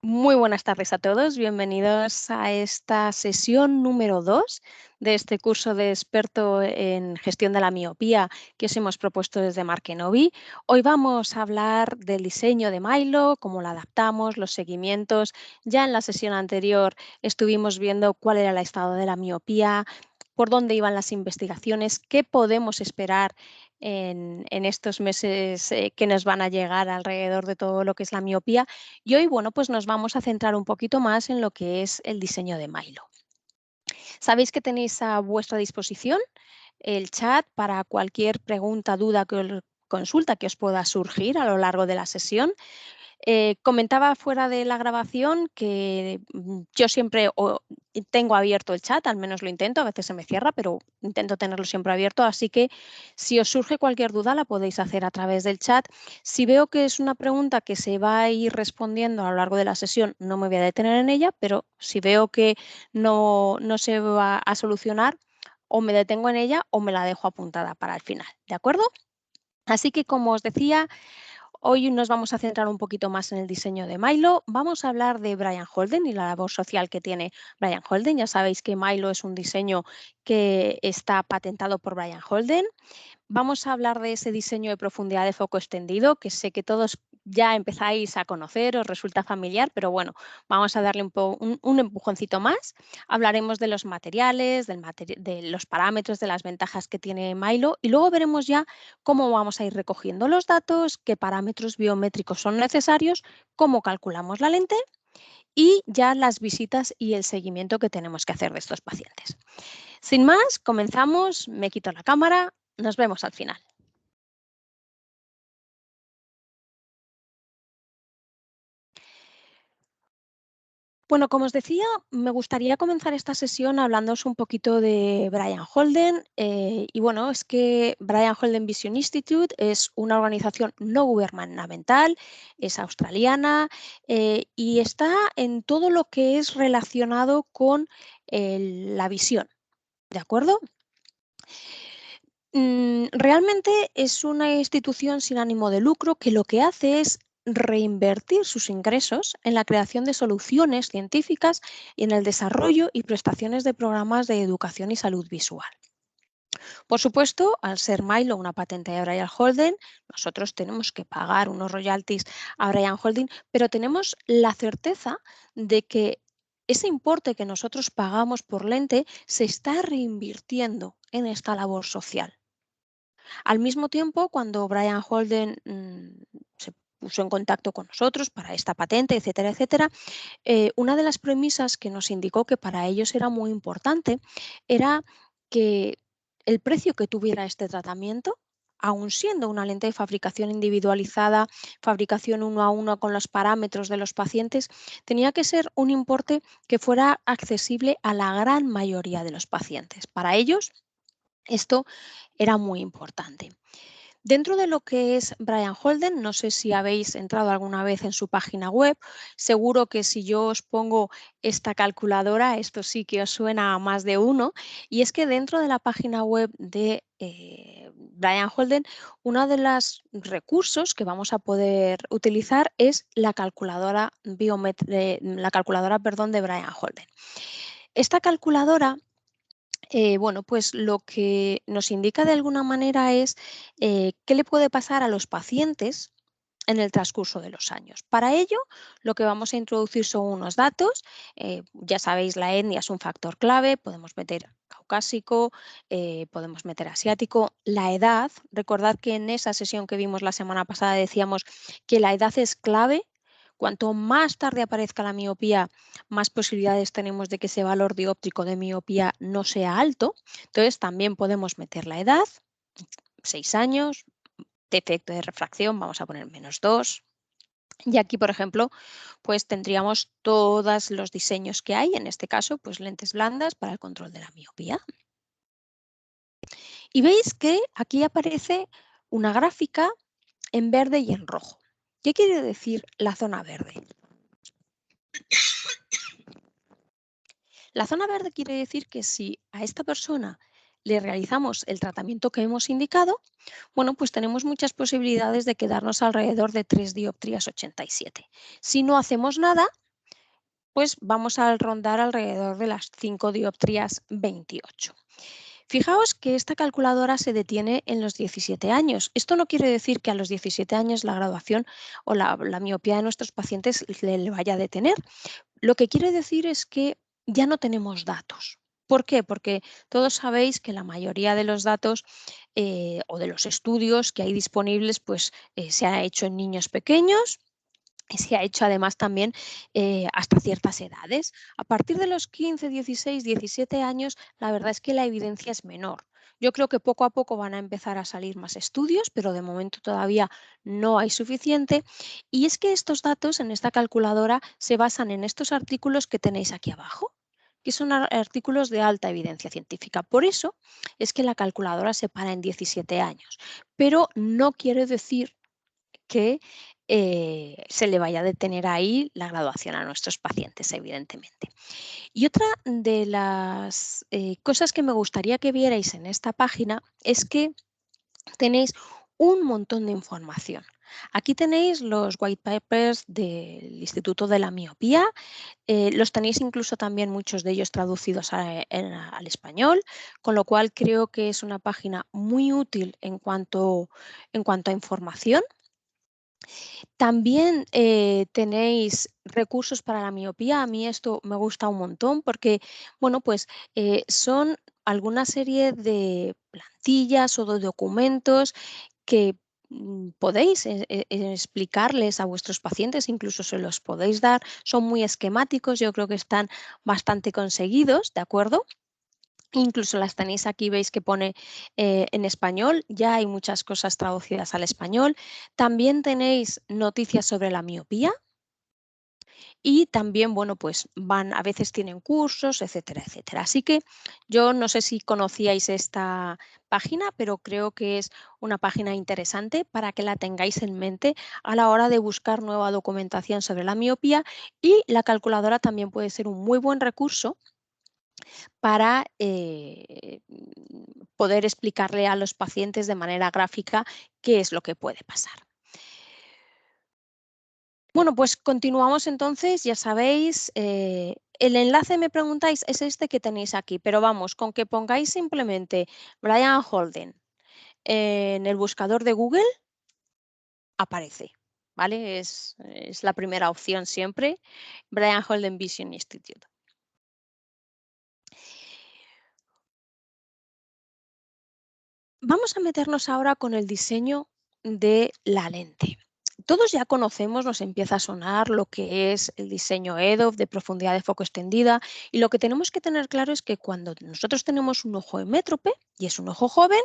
Muy buenas tardes a todos, bienvenidos a esta sesión número 2 de este curso de experto en gestión de la miopía que os hemos propuesto desde Markenovi. Hoy vamos a hablar del diseño de Milo, cómo lo adaptamos, los seguimientos. Ya en la sesión anterior estuvimos viendo cuál era el estado de la miopía, por dónde iban las investigaciones, qué podemos esperar en estos meses que nos van a llegar alrededor de todo lo que es la miopía. Y hoy, bueno, pues nos vamos a centrar un poquito más en lo que es el diseño de Milo. Sabéis que tenéis a vuestra disposición el chat para cualquier pregunta, duda, consulta que os pueda surgir a lo largo de la sesión. Comentaba fuera de la grabación que yo siempre tengo abierto el chat, al menos lo intento, a veces se me cierra, pero intento tenerlo siempre abierto, así que si os surge cualquier duda la podéis hacer a través del chat. Si veo que es una pregunta que se va a ir respondiendo a lo largo de la sesión, no me voy a detener en ella, pero si veo que no se va a solucionar, o me detengo en ella o me la dejo apuntada para el final, ¿de acuerdo? Así que, como os decía, hoy nos vamos a centrar un poquito más en el diseño de Milo. Vamos a hablar de Brian Holden y la labor social que tiene Brian Holden. Ya sabéis que Milo es un diseño que está patentado por Brian Holden. Vamos a hablar de ese diseño de profundidad de foco extendido, que sé que todos ya empezáis a conocer, os resulta familiar, pero bueno, vamos a darle un empujoncito más. Hablaremos de los materiales, de los parámetros, de las ventajas que tiene Milo y luego veremos ya cómo vamos a ir recogiendo los datos, qué parámetros biométricos son necesarios, cómo calculamos la lente y ya las visitas y el seguimiento que tenemos que hacer de estos pacientes. Sin más, comenzamos, me quito la cámara, nos vemos al final. Bueno, como os decía, me gustaría comenzar esta sesión hablándoos un poquito de Brian Holden. Y bueno, es que Brian Holden Vision Institute es una organización no gubernamental, es australiana y está en todo lo que es relacionado con la visión, ¿de acuerdo? Realmente es una institución sin ánimo de lucro que lo que hace es reinvertir sus ingresos en la creación de soluciones científicas y en el desarrollo y prestaciones de programas de educación y salud visual. Por supuesto, al ser Milo una patente de Brian Holden, nosotros tenemos que pagar unos royalties a Brian Holden, pero tenemos la certeza de que ese importe que nosotros pagamos por lente se está reinvirtiendo en esta labor social. Al mismo tiempo, cuando Brian Holden se puso en contacto con nosotros para esta patente, etcétera, etcétera, una de las premisas que nos indicó que para ellos era muy importante era que el precio que tuviera este tratamiento, aun siendo una lente de fabricación individualizada, fabricación uno a uno con los parámetros de los pacientes, tenía que ser un importe que fuera accesible a la gran mayoría de los pacientes. Para ellos, esto era muy importante. Dentro de lo que es Brian Holden, no sé si habéis entrado alguna vez en su página web, seguro que si yo os pongo esta calculadora, esto sí que os suena a más de uno, y es que dentro de la página web de Brian Holden, uno de los recursos que vamos a poder utilizar es la calculadora, perdón, de Brian Holden. Esta calculadora bueno, pues lo que nos indica de alguna manera es qué le puede pasar a los pacientes en el transcurso de los años. Para ello, lo que vamos a introducir son unos datos. Ya sabéis, la etnia es un factor clave. Podemos meter caucásico, podemos meter asiático. La edad, recordad que en esa sesión que vimos la semana pasada decíamos que la edad es clave. Cuanto más tarde aparezca la miopía, más posibilidades tenemos de que ese valor dióptrico de miopía no sea alto. Entonces, también podemos meter la edad, 6 años, defecto de refracción, vamos a poner -2. Y aquí, por ejemplo, pues tendríamos todos los diseños que hay, en este caso, pues lentes blandas para el control de la miopía. Y veis que aquí aparece una gráfica en verde y en rojo. ¿Qué quiere decir la zona verde? La zona verde quiere decir que si a esta persona le realizamos el tratamiento que hemos indicado, bueno, pues tenemos muchas posibilidades de quedarnos alrededor de 3 dioptrías 87. Si no hacemos nada, pues vamos a rondar alrededor de las 5 dioptrías 28. Fijaos que esta calculadora se detiene en los 17 años. Esto no quiere decir que a los 17 años la graduación o la miopía de nuestros pacientes le vaya a detener. Lo que quiere decir es que ya no tenemos datos. ¿Por qué? Porque todos sabéis que la mayoría de los datos o de los estudios que hay disponibles pues, se ha hecho en niños pequeños y se ha hecho además también hasta ciertas edades. A partir de los 15, 16, 17 años, la verdad es que la evidencia es menor. Yo creo que poco a poco van a empezar a salir más estudios, pero de momento todavía no hay suficiente. Y es que estos datos en esta calculadora se basan en estos artículos que tenéis aquí abajo, que son artículos de alta evidencia científica. Por eso es que la calculadora se para en 17 años, pero no quiere decir que se le vaya a detener ahí la graduación a nuestros pacientes, evidentemente. Y otra de las cosas que me gustaría que vierais en esta página es que tenéis un montón de información. Aquí tenéis los white papers del Instituto de la Miopía, los tenéis incluso también muchos de ellos traducidos al español, con lo cual creo que es una página muy útil en cuanto a información. También tenéis recursos para la miopía. A mí esto me gusta un montón porque, bueno, pues son alguna serie de plantillas o de documentos que podéis explicarles a vuestros pacientes, incluso se los podéis dar. Son muy esquemáticos, yo creo que están bastante conseguidos, ¿de acuerdo? Incluso las tenéis aquí, veis que pone en español, ya hay muchas cosas traducidas al español. También tenéis noticias sobre la miopía y también, bueno, pues a veces tienen cursos, etcétera, etcétera. Así que yo no sé si conocíais esta página, pero creo que es una página interesante para que la tengáis en mente a la hora de buscar nueva documentación sobre la miopía, y la calculadora también puede ser un muy buen recurso para poder explicarle a los pacientes de manera gráfica qué es lo que puede pasar. Bueno, pues continuamos entonces, ya sabéis, el enlace, me preguntáis, es este que tenéis aquí, pero vamos, con que pongáis simplemente Brian Holden en el buscador de Google, aparece, ¿vale? Es la primera opción siempre, Brian Holden Vision Institute. Vamos a meternos ahora con el diseño de la lente. Todos ya conocemos, nos empieza a sonar lo que es el diseño EDOF de profundidad de foco extendida, y lo que tenemos que tener claro es que cuando nosotros tenemos un ojo hemétrope y es un ojo joven,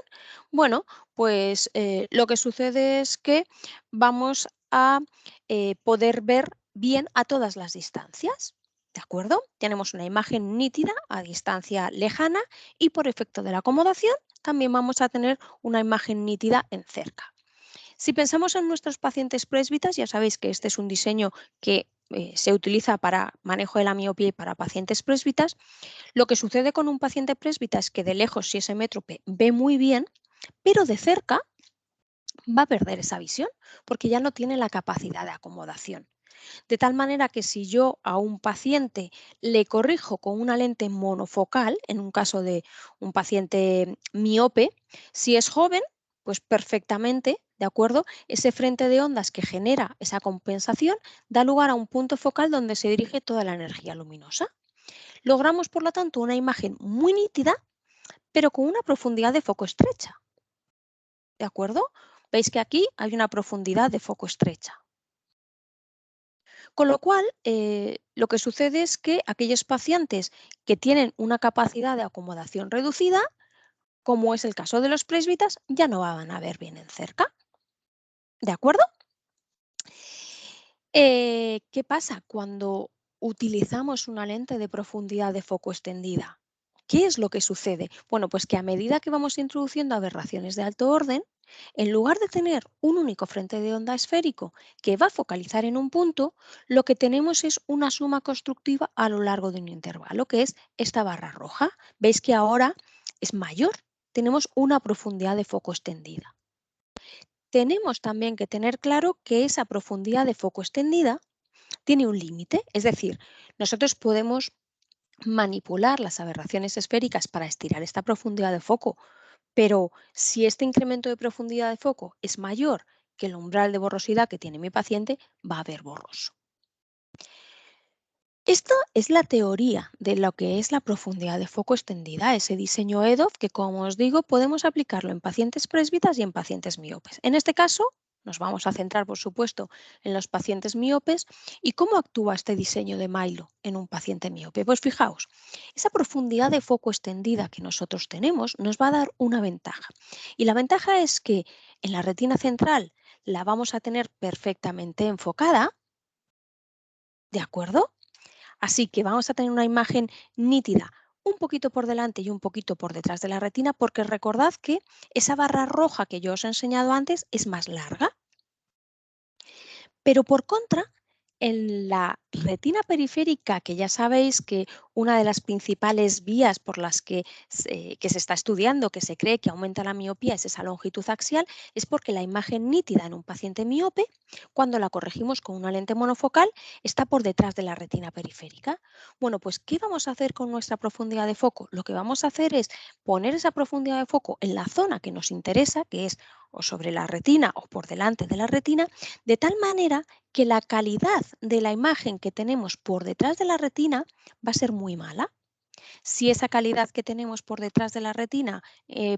bueno, pues lo que sucede es que vamos a poder ver bien a todas las distancias. ¿De acuerdo? Tenemos una imagen nítida a distancia lejana y por efecto de la acomodación también vamos a tener una imagen nítida en cerca. Si pensamos en nuestros pacientes presbitas, ya sabéis que este es un diseño que se utiliza para manejo de la miopía y para pacientes presbitas. Lo que sucede con un paciente presbita es que de lejos, si es hemétrope, ve muy bien, pero de cerca va a perder esa visión porque ya no tiene la capacidad de acomodación. De tal manera que si yo a un paciente le corrijo con una lente monofocal, en un caso de un paciente miope, si es joven, pues perfectamente, ¿de acuerdo? Ese frente de ondas que genera esa compensación da lugar a un punto focal donde se dirige toda la energía luminosa. Logramos, por lo tanto, una imagen muy nítida, pero con una profundidad de foco estrecha, ¿de acuerdo? Veis que aquí hay una profundidad de foco estrecha. Con lo cual, lo que sucede es que aquellos pacientes que tienen una capacidad de acomodación reducida, como es el caso de los presbitas, ya no van a ver bien en cerca. ¿De acuerdo? ¿Qué pasa cuando utilizamos una lente de profundidad de foco extendida? ¿Qué es lo que sucede? Bueno, pues que a medida que vamos introduciendo aberraciones de alto orden, en lugar de tener un único frente de onda esférico que va a focalizar en un punto, lo que tenemos es una suma constructiva a lo largo de un intervalo, que es esta barra roja. Veis que ahora es mayor, tenemos una profundidad de foco extendida. Tenemos también que tener claro que esa profundidad de foco extendida tiene un límite, es decir, nosotros podemos manipular las aberraciones esféricas para estirar esta profundidad de foco, pero si este incremento de profundidad de foco es mayor que el umbral de borrosidad que tiene mi paciente, va a haber borroso. Esta es la teoría de lo que es la profundidad de foco extendida, ese diseño EDOF que, como os digo, podemos aplicarlo en pacientes presbitas y en pacientes miopes. En este caso, nos vamos a centrar, por supuesto, en los pacientes miopes y cómo actúa este diseño de Milo en un paciente miope. Pues fijaos, esa profundidad de foco extendida que nosotros tenemos nos va a dar una ventaja. Y la ventaja es que en la retina central la vamos a tener perfectamente enfocada, ¿de acuerdo? Así que vamos a tener una imagen nítida, un poquito por delante y un poquito por detrás de la retina, porque recordad que esa barra roja que yo os he enseñado antes es más larga. Pero por contra, en la retina periférica, que ya sabéis que una de las principales vías por las que se está estudiando, que se cree que aumenta la miopía, es esa longitud axial, es porque la imagen nítida en un paciente miope, cuando la corregimos con una lente monofocal, está por detrás de la retina periférica. Bueno, pues ¿qué vamos a hacer con nuestra profundidad de foco? Lo que vamos a hacer es poner esa profundidad de foco en la zona que nos interesa, que es o sobre la retina o por delante de la retina, de tal manera que la calidad de la imagen que tenemos por detrás de la retina va a ser muy mala. Si esa calidad que tenemos por detrás de la retina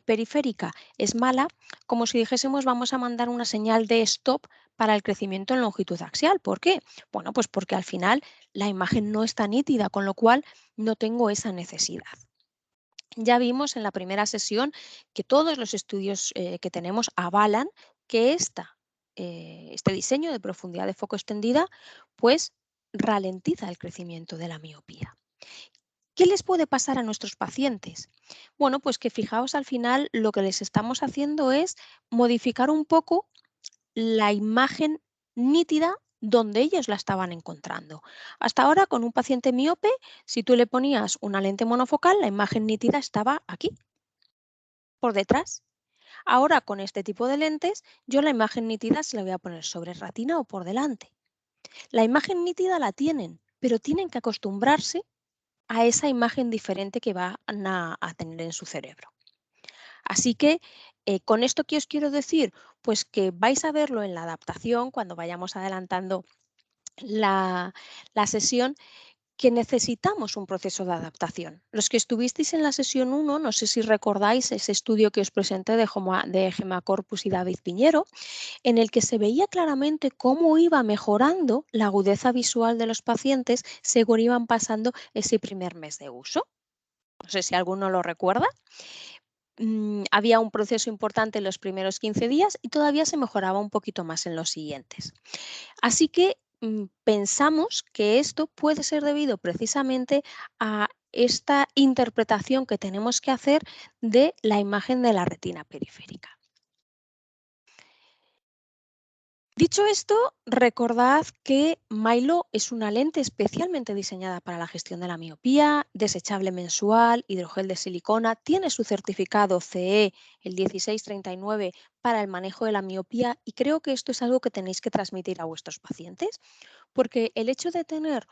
periférica es mala, como si dijésemos vamos a mandar una señal de stop para el crecimiento en longitud axial. ¿Por qué? Bueno, pues porque al final la imagen no está nítida, con lo cual no tengo esa necesidad. Ya vimos en la primera sesión que todos los estudios que tenemos avalan que este diseño de profundidad de foco extendida pues ralentiza el crecimiento de la miopía. ¿Qué les puede pasar a nuestros pacientes? Bueno, pues que fijaos al final lo que les estamos haciendo es modificar un poco la imagen nítida donde ellos la estaban encontrando. Hasta ahora, con un paciente miope, si tú le ponías una lente monofocal, la imagen nítida estaba aquí, por detrás. Ahora, con este tipo de lentes, yo la imagen nítida se la voy a poner sobre retina o por delante. La imagen nítida la tienen, pero tienen que acostumbrarse a esa imagen diferente que van a tener en su cerebro. Así que, con esto, ¿qué os quiero decir? Pues que vais a verlo en la adaptación cuando vayamos adelantando la sesión, que necesitamos un proceso de adaptación. Los que estuvisteis en la sesión 1, no sé si recordáis ese estudio que os presenté de Gemma Corpus y David Piñero, en el que se veía claramente cómo iba mejorando la agudeza visual de los pacientes según iban pasando ese primer mes de uso. No sé si alguno lo recuerda. Había un proceso importante en los primeros 15 días y todavía se mejoraba un poquito más en los siguientes. Así que pensamos que esto puede ser debido precisamente a esta interpretación que tenemos que hacer de la imagen de la retina periférica. Dicho esto, recordad que Milo es una lente especialmente diseñada para la gestión de la miopía, desechable mensual, hidrogel de silicona, tiene su certificado CE el 1639 para el manejo de la miopía y creo que esto es algo que tenéis que transmitir a vuestros pacientes, porque el hecho de tener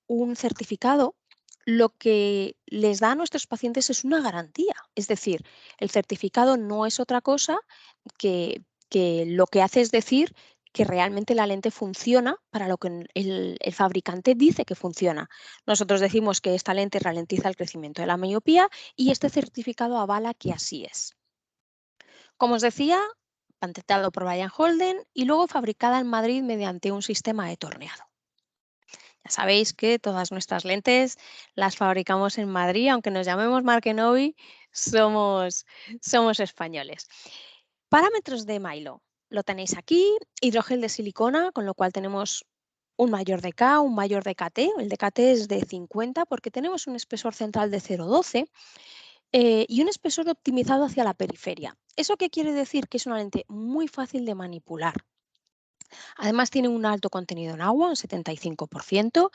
un certificado lo que les da a nuestros pacientes es una garantía. Es decir, el certificado no es otra cosa que lo que hace es decir que realmente la lente funciona para lo que el fabricante dice que funciona. Nosotros decimos que esta lente ralentiza el crecimiento de la miopía y este certificado avala que así es. Como os decía, patentado por Brian Holden y luego fabricada en Madrid mediante un sistema de torneado. Ya sabéis que todas nuestras lentes las fabricamos en Madrid, aunque nos llamemos Markenovi, somos españoles. Parámetros de Milo. Lo tenéis aquí, hidrogel de silicona, con lo cual tenemos un mayor DK, un mayor DKT. El DKT es de 50 porque tenemos un espesor central de 0,12 y un espesor optimizado hacia la periferia. ¿Eso qué quiere decir? Que es una lente muy fácil de manipular. Además, tiene un alto contenido en agua, un 75%.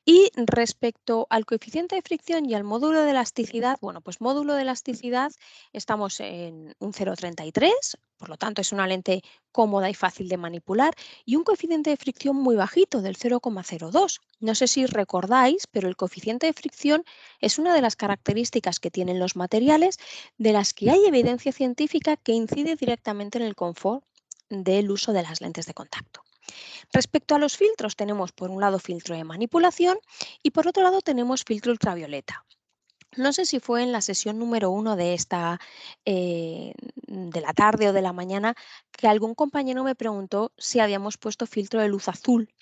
Y respecto al coeficiente de fricción y al módulo de elasticidad, bueno, pues módulo de elasticidad estamos en un 0,33, por lo tanto es una lente cómoda y fácil de manipular, y un coeficiente de fricción muy bajito, del 0,02. No sé si recordáis, pero el coeficiente de fricción es una de las características que tienen los materiales de las que hay evidencia científica que incide directamente en el confort del uso de las lentes de contacto. Respecto a los filtros, tenemos por un lado filtro de manipulación y por otro lado tenemos filtro ultravioleta. No sé si fue en la sesión número 1 de de la tarde o de la mañana, que algún compañero me preguntó si habíamos puesto filtro de luz azul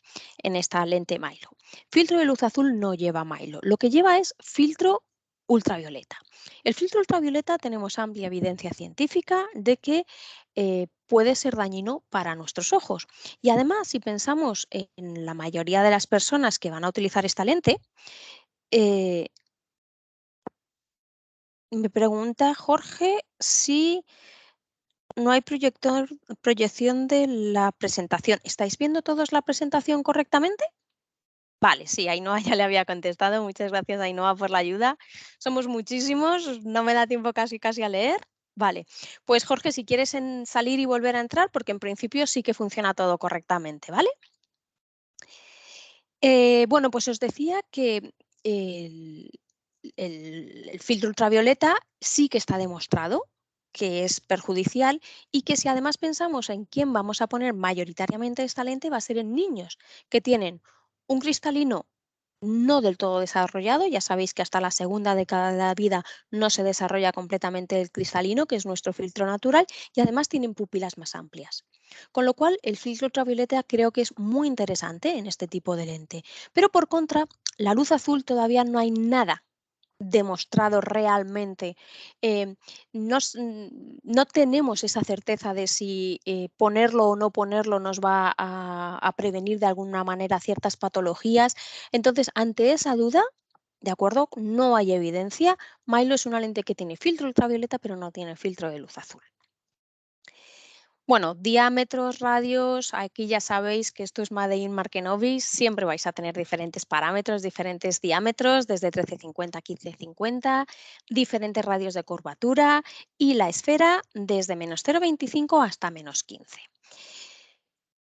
en esta lente Milo. Filtro de luz azul no lleva Milo, lo que lleva es filtro ultravioleta. El filtro ultravioleta tenemos amplia evidencia científica de que puede ser dañino para nuestros ojos. Y además, si pensamos en la mayoría de las personas que van a utilizar esta lente, eh, me pregunta Jorge si no hay proyección de la presentación. ¿Estáis viendo todos la presentación correctamente? Vale, sí, Ainhoa ya le había contestado. Muchas gracias, Ainhoa, por la ayuda. Somos muchísimos, no me da tiempo casi a leer. Vale, pues Jorge, si quieres salir y volver a entrar, porque en principio sí que funciona todo correctamente, ¿vale? Bueno, pues os decía que el, el filtro ultravioleta sí que está demostrado que es perjudicial y que si además pensamos en quién vamos a poner mayoritariamente esta lente va a ser en niños que tienen un cristalino no del todo desarrollado. Ya sabéis que hasta la segunda década de la vida no se desarrolla completamente el cristalino, que es nuestro filtro natural, y además tienen pupilas más amplias. Con lo cual, el filtro ultravioleta creo que es muy interesante en este tipo de lente. Pero por contra, la luz azul todavía no hay nada demostrado realmente. Eh, no tenemos esa certeza de si ponerlo o no ponerlo nos va a prevenir de alguna manera ciertas patologías. Entonces, ante esa duda, ¿de acuerdo? No hay evidencia. Milo es una lente que tiene filtro ultravioleta, pero no tiene filtro de luz azul. Bueno, diámetros, radios, aquí ya sabéis que esto es Made in Markenovis, siempre vais a tener diferentes parámetros, diferentes diámetros, desde 13,50 a 15,50, diferentes radios de curvatura y la esfera desde menos 0,25 hasta menos 15.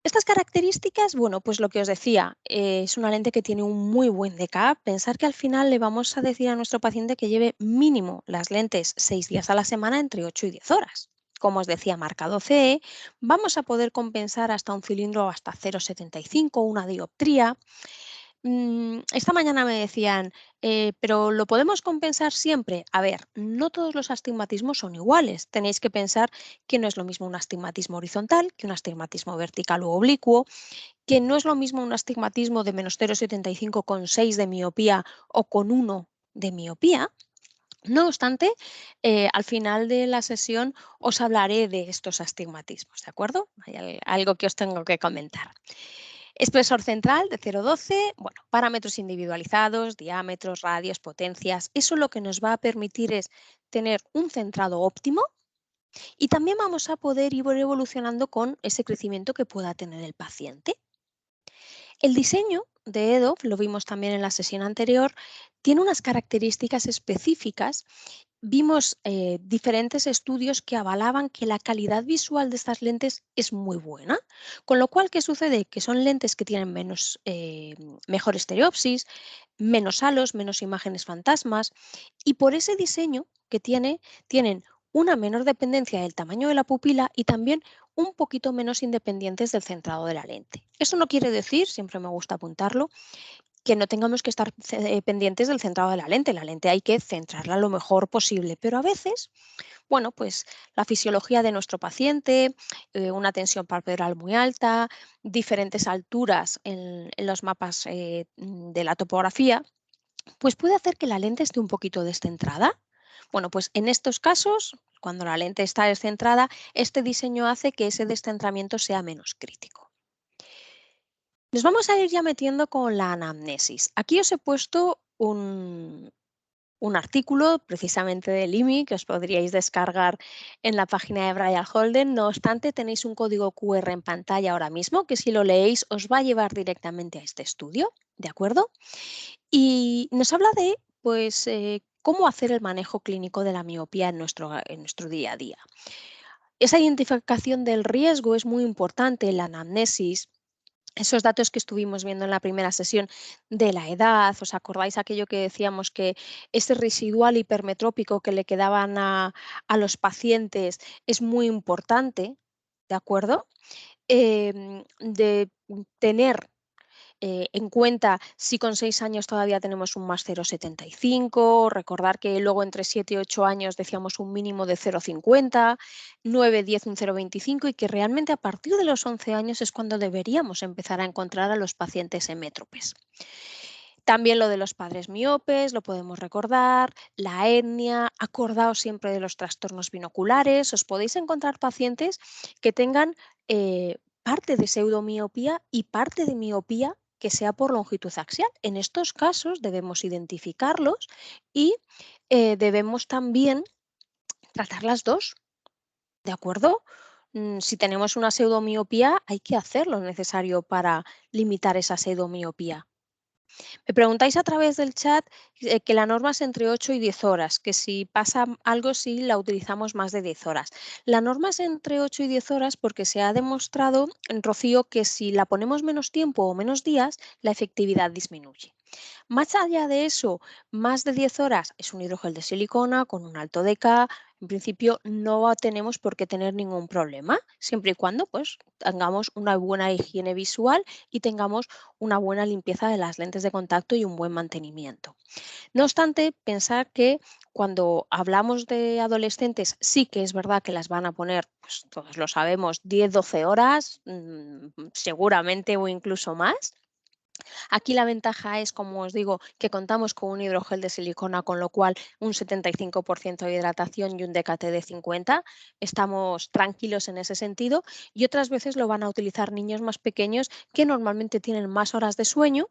Estas características, bueno, pues lo que os decía, es una lente que tiene un muy buen DK. Pensar que al final le vamos a decir a nuestro paciente que lleve mínimo las lentes 6 días a la semana entre 8 y 10 horas. Como os decía, marcado CE, vamos a poder compensar hasta un cilindro hasta 0,75, una dioptría. Esta mañana me decían, pero ¿lo podemos compensar siempre? A ver, no todos los astigmatismos son iguales. Tenéis que pensar que no es lo mismo un astigmatismo horizontal que un astigmatismo vertical o oblicuo, que no es lo mismo un astigmatismo de menos 0,75 con 6 de miopía o con 1 de miopía. No obstante, al final de la sesión os hablaré de estos astigmatismos, ¿de acuerdo? Hay algo que os tengo que comentar. Espesor central de 0,12, bueno, parámetros individualizados, diámetros, radios, potencias. Eso lo que nos va a permitir es tener un centrado óptimo y también vamos a poder ir evolucionando con ese crecimiento que pueda tener el paciente. El diseño de EDOF, lo vimos también en la sesión anterior, tiene unas características específicas. Vimos diferentes estudios que avalaban que la calidad visual de estas lentes es muy buena, con lo cual, ¿qué sucede? Que son lentes que tienen mejor estereopsis, menos halos, menos imágenes fantasmas, y por ese diseño que tienen una menor dependencia del tamaño de la pupila y también un poquito menos independientes del centrado de la lente. Eso no quiere decir, siempre me gusta apuntarlo, que no tengamos que estar pendientes del centrado de la lente. La lente hay que centrarla lo mejor posible, pero a veces, bueno, pues la fisiología de nuestro paciente, una tensión palpebral muy alta, diferentes alturas en los mapas de la topografía, pues puede hacer que la lente esté un poquito descentrada. Bueno, pues en estos casos, cuando la lente está descentrada, este diseño hace que ese descentramiento sea menos crítico. Nos vamos a ir ya metiendo con la anamnesis. Aquí os he puesto un artículo precisamente del IMI que os podríais descargar en la página de Brian Holden. No obstante, tenéis un código QR en pantalla ahora mismo que si lo leéis os va a llevar directamente a este estudio, ¿de acuerdo? Y nos habla de pues, cómo hacer el manejo clínico de la miopía en nuestro día a día. Esa identificación del riesgo es muy importante, la anamnesis, esos datos que estuvimos viendo en la primera sesión de la edad. ¿Os acordáis aquello que decíamos que ese residual hipermetrópico que le quedaban a los pacientes es muy importante? ¿De acuerdo? De tener en cuenta si con 6 años todavía tenemos un más 0,75, recordar que luego entre 7 y 8 años decíamos un mínimo de 0,50, 9, 10 un 0,25 y que realmente a partir de los 11 años es cuando deberíamos empezar a encontrar a los pacientes hemétropes. También lo de los padres miopes, lo podemos recordar, la etnia, acordaos siempre de los trastornos binoculares, os podéis encontrar pacientes que tengan parte de pseudomiopía y parte de miopía que sea por longitud axial. En estos casos debemos identificarlos y debemos también tratar las dos, ¿de acuerdo? Si tenemos una pseudomiopía, hay que hacer lo necesario para limitar esa pseudomiopía. Me preguntáis a través del chat que la norma es entre 8 y 10 horas, que si pasa algo si la utilizamos más de 10 horas. La norma es entre 8 y 10 horas porque se ha demostrado, Rocío, que si la ponemos menos tiempo o menos días, la efectividad disminuye. Más allá de eso, más de 10 horas es un hidrogel de silicona con un alto DK. En principio no tenemos por qué tener ningún problema, siempre y cuando pues, tengamos una buena higiene visual y tengamos una buena limpieza de las lentes de contacto y un buen mantenimiento. No obstante, pensar que cuando hablamos de adolescentes, sí que es verdad que las van a poner, pues todos lo sabemos, 10-12 horas, seguramente o incluso más. Aquí la ventaja es, como os digo, que contamos con un hidrogel de silicona, con lo cual un 75% de hidratación y un DKT de 50. Estamos tranquilos en ese sentido y otras veces lo van a utilizar niños más pequeños que normalmente tienen más horas de sueño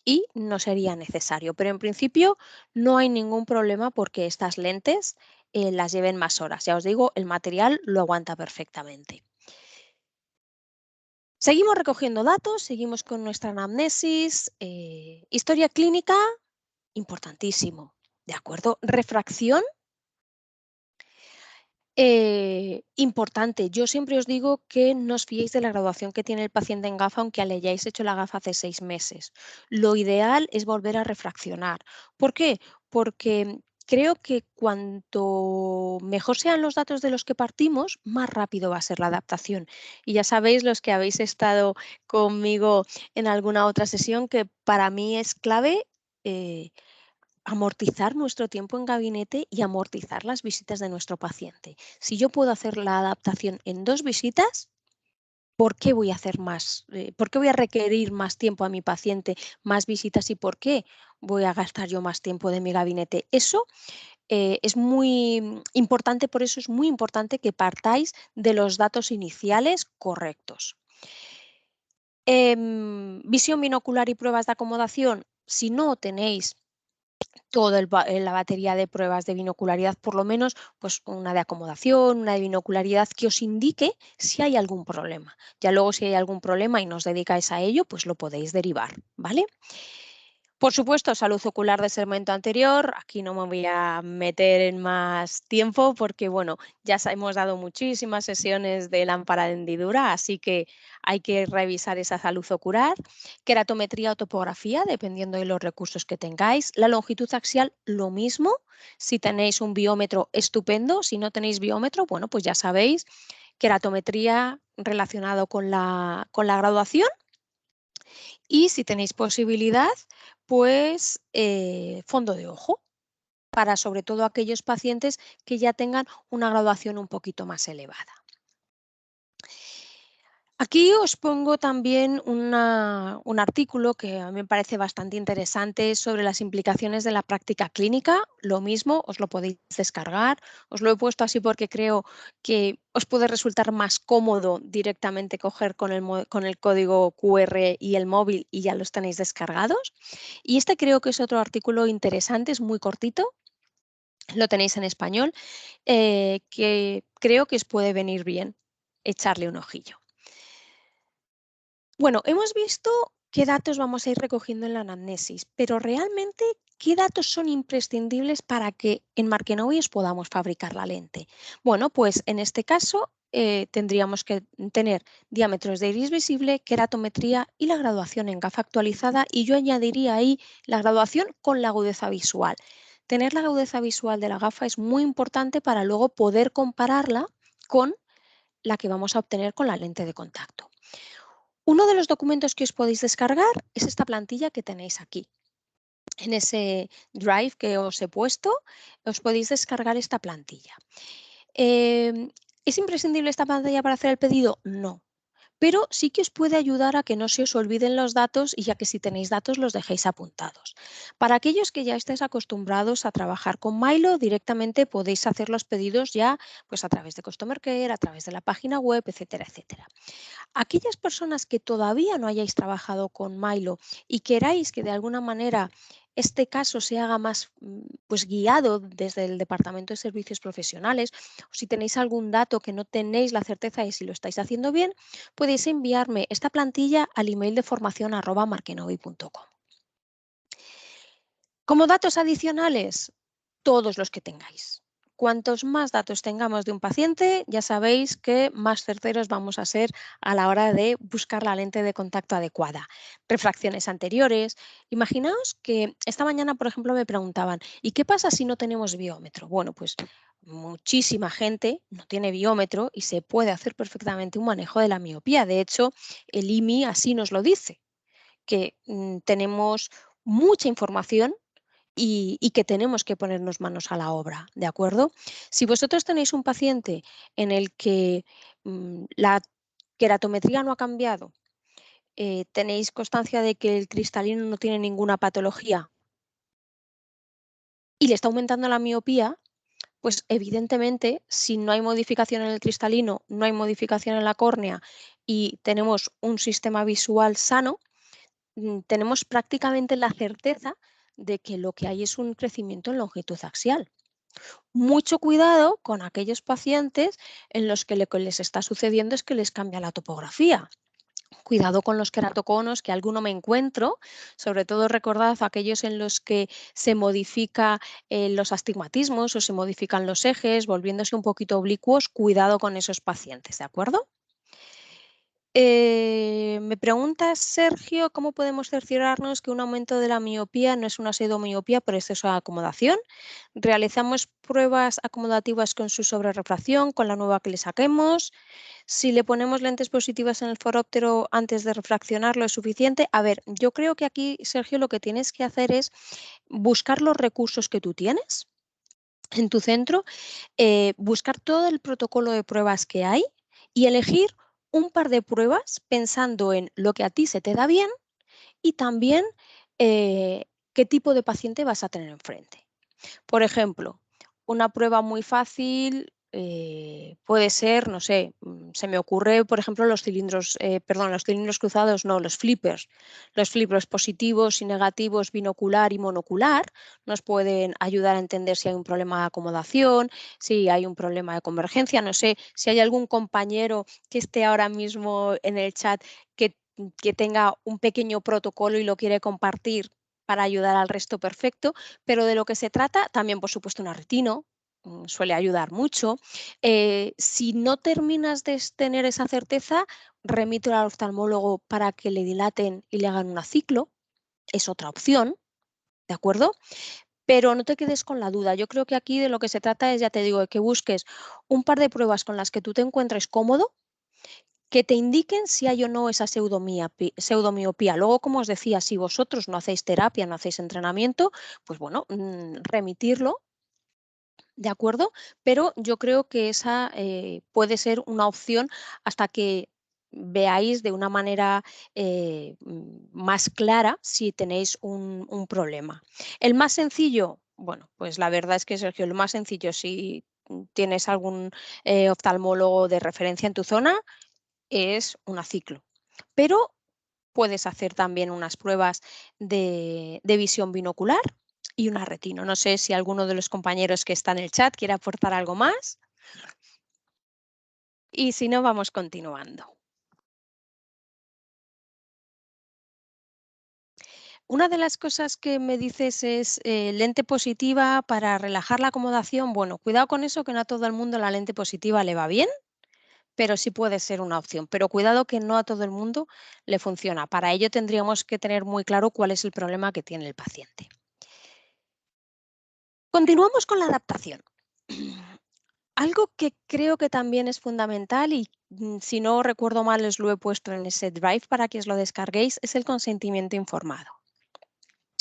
y no sería necesario. Pero en principio no hay ningún problema porque estas lentes las lleven más horas. Ya os digo, el material lo aguanta perfectamente. Seguimos recogiendo datos, seguimos con nuestra anamnesis, historia clínica, importantísimo, ¿de acuerdo? Refracción, importante. Yo siempre os digo que no os fiéis de la graduación que tiene el paciente en gafa, aunque le hayáis hecho la gafa hace 6 meses. Lo ideal es volver a refraccionar. ¿Por qué? Porque creo que cuanto mejor sean los datos de los que partimos, más rápido va a ser la adaptación. Y ya sabéis, los que habéis estado conmigo en alguna otra sesión, que para mí es clave amortizar nuestro tiempo en gabinete y amortizar las visitas de nuestro paciente. Si yo puedo hacer la adaptación en 2 visitas, ¿por qué voy a hacer más? ¿Por qué voy a requerir más tiempo a mi paciente, más visitas y por qué voy a gastar yo más tiempo de mi gabinete? Eso es muy importante, por eso es muy importante que partáis de los datos iniciales correctos. Visión binocular y pruebas de acomodación. Si no tenéis toda la batería de pruebas de binocularidad, por lo menos pues una de acomodación, una de binocularidad que os indique si hay algún problema. Ya luego si hay algún problema y nos dedicáis a ello, pues lo podéis derivar, ¿vale? Por supuesto, salud ocular del segmento anterior. Aquí no me voy a meter en más tiempo porque, bueno, ya hemos dado muchísimas sesiones de lámpara de hendidura, así que hay que revisar esa salud ocular. Queratometría o topografía, dependiendo de los recursos que tengáis. La longitud axial, lo mismo. Si tenéis un biómetro, estupendo. Si no tenéis biómetro, bueno, pues ya sabéis, queratometría relacionado con la graduación. Y si tenéis posibilidad, pues fondo de ojo para sobre todo aquellos pacientes que ya tengan una graduación un poquito más elevada. Aquí os pongo también un artículo que a mí me parece bastante interesante sobre las implicaciones de la práctica clínica. Lo mismo, os lo podéis descargar. Os lo he puesto así porque creo que os puede resultar más cómodo directamente coger con el código QR y el móvil y ya los tenéis descargados. Y este creo que es otro artículo interesante, es muy cortito. Lo tenéis en español, que creo que os puede venir bien echarle un ojillo. Bueno, hemos visto qué datos vamos a ir recogiendo en la anamnesis, pero realmente, ¿qué datos son imprescindibles para que en Markenovi podamos fabricar la lente? Bueno, pues en este caso tendríamos que tener diámetros de iris visible, queratometría y la graduación en gafa actualizada, y yo añadiría ahí la graduación con la agudeza visual. Tener la agudeza visual de la gafa es muy importante para luego poder compararla con la que vamos a obtener con la lente de contacto. Uno de los documentos que os podéis descargar es esta plantilla que tenéis aquí. En ese drive que os he puesto, os podéis descargar esta plantilla. ¿Es imprescindible esta pantalla para hacer el pedido? No. Pero sí que os puede ayudar a que no se os olviden los datos y ya que si tenéis datos los dejéis apuntados. Para aquellos que ya estéis acostumbrados a trabajar con Milo, directamente podéis hacer los pedidos ya pues, a través de Customer Care, a través de la página web, etcétera, etcétera. Aquellas personas que todavía no hayáis trabajado con Milo y queráis que de alguna manera este caso se haga más pues, guiado desde el Departamento de Servicios Profesionales, o si tenéis algún dato que no tenéis la certeza de si lo estáis haciendo bien, podéis enviarme esta plantilla al email de formación@markenovi.com. Como datos adicionales, todos los que tengáis. Cuantos más datos tengamos de un paciente, ya sabéis que más certeros vamos a ser a la hora de buscar la lente de contacto adecuada. Refracciones anteriores. Imaginaos que esta mañana, por ejemplo, me preguntaban, ¿y qué pasa si no tenemos biómetro? Bueno, pues muchísima gente no tiene biómetro y se puede hacer perfectamente un manejo de la miopía. De hecho, el IMI así nos lo dice, que tenemos mucha información y que tenemos que ponernos manos a la obra, ¿de acuerdo? Si vosotros tenéis un paciente en el que la queratometría no ha cambiado, tenéis constancia de que el cristalino no tiene ninguna patología y le está aumentando la miopía, pues evidentemente, si no hay modificación en el cristalino, no hay modificación en la córnea y tenemos un sistema visual sano, tenemos prácticamente la certeza de que lo que hay es un crecimiento en longitud axial. Mucho cuidado con aquellos pacientes en los que lo que les está sucediendo es que les cambia la topografía. Cuidado con los queratoconos, que alguno me encuentro, sobre todo recordad aquellos en los que se modifica los astigmatismos o se modifican los ejes, volviéndose un poquito oblicuos, cuidado con esos pacientes, ¿de acuerdo? Me pregunta Sergio, ¿cómo podemos cerciorarnos que un aumento de la miopía no es una pseudomiopía por exceso de acomodación? Realizamos pruebas acomodativas con su sobrerefracción, con la nueva que le saquemos. Si le ponemos lentes positivas en el foróptero antes de refraccionarlo, ¿es suficiente? A ver, yo creo que aquí, Sergio, lo que tienes que hacer es buscar los recursos que tú tienes en tu centro, buscar todo el protocolo de pruebas que hay y elegir un par de pruebas pensando en lo que a ti se te da bien y también qué tipo de paciente vas a tener enfrente. Por ejemplo, una prueba muy fácil puede ser, no sé, se me ocurre, por ejemplo, los cilindros cruzados, no, los flippers. Los flippers positivos y negativos binocular y monocular nos pueden ayudar a entender si hay un problema de acomodación, si hay un problema de convergencia. No sé si hay algún compañero que esté ahora mismo en el chat que tenga un pequeño protocolo y lo quiere compartir para ayudar al resto, perfecto, pero de lo que se trata, también por supuesto una retino, suele ayudar mucho. Si no terminas de tener esa certeza, remítelo al oftalmólogo para que le dilaten y le hagan un ciclo, es otra opción, ¿de acuerdo? Pero no te quedes con la duda. Yo creo que aquí de lo que se trata es, ya te digo, de que busques un par de pruebas con las que tú te encuentres cómodo, que te indiquen si hay o no esa pseudomiopía. Luego, como os decía, si vosotros no hacéis terapia, no hacéis entrenamiento, pues bueno, remitirlo, ¿de acuerdo? Pero yo creo que esa puede ser una opción hasta que veáis de una manera más clara si tenéis un problema. El más sencillo, bueno, pues la verdad es que, Sergio, lo más sencillo, si tienes algún oftalmólogo de referencia en tu zona, es un aciclo. Pero puedes hacer también unas pruebas de visión binocular y una retino. No sé si alguno de los compañeros que está en el chat quiere aportar algo más y si no, vamos continuando. Una de las cosas que me dices es lente positiva para relajar la acomodación. Bueno, cuidado con eso, que no a todo el mundo la lente positiva le va bien, pero sí puede ser una opción. Pero cuidado que no a todo el mundo le funciona. Para ello tendríamos que tener muy claro cuál es el problema que tiene el paciente. Continuamos con la adaptación. Algo que creo que también es fundamental y si no recuerdo mal os lo he puesto en ese drive para que os lo descarguéis, es el consentimiento informado.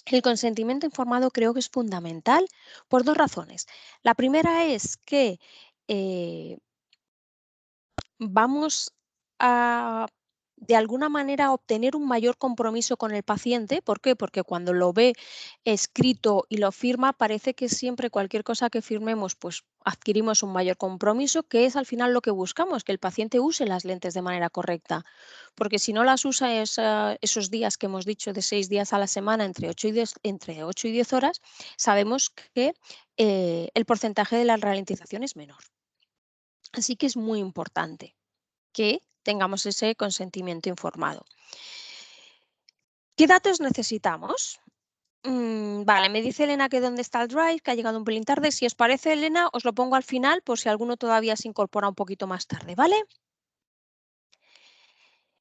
El consentimiento informado creo que es fundamental por dos razones. La primera es que eh, vamos a, de alguna manera, obtener un mayor compromiso con el paciente. ¿Por qué? Porque cuando lo ve escrito y lo firma, parece que siempre cualquier cosa que firmemos, pues adquirimos un mayor compromiso, que es al final lo que buscamos, que el paciente use las lentes de manera correcta. Porque si no las usa esos días que hemos dicho de 6 días a la semana, entre 8 y 10 horas, sabemos que el porcentaje de la ralentización es menor. Así que es muy importante que tengamos ese consentimiento informado. ¿Qué datos necesitamos? Vale, me dice Elena que dónde está el drive, que ha llegado un pelín tarde. Si os parece, Elena, os lo pongo al final por si alguno todavía se incorpora un poquito más tarde, ¿vale?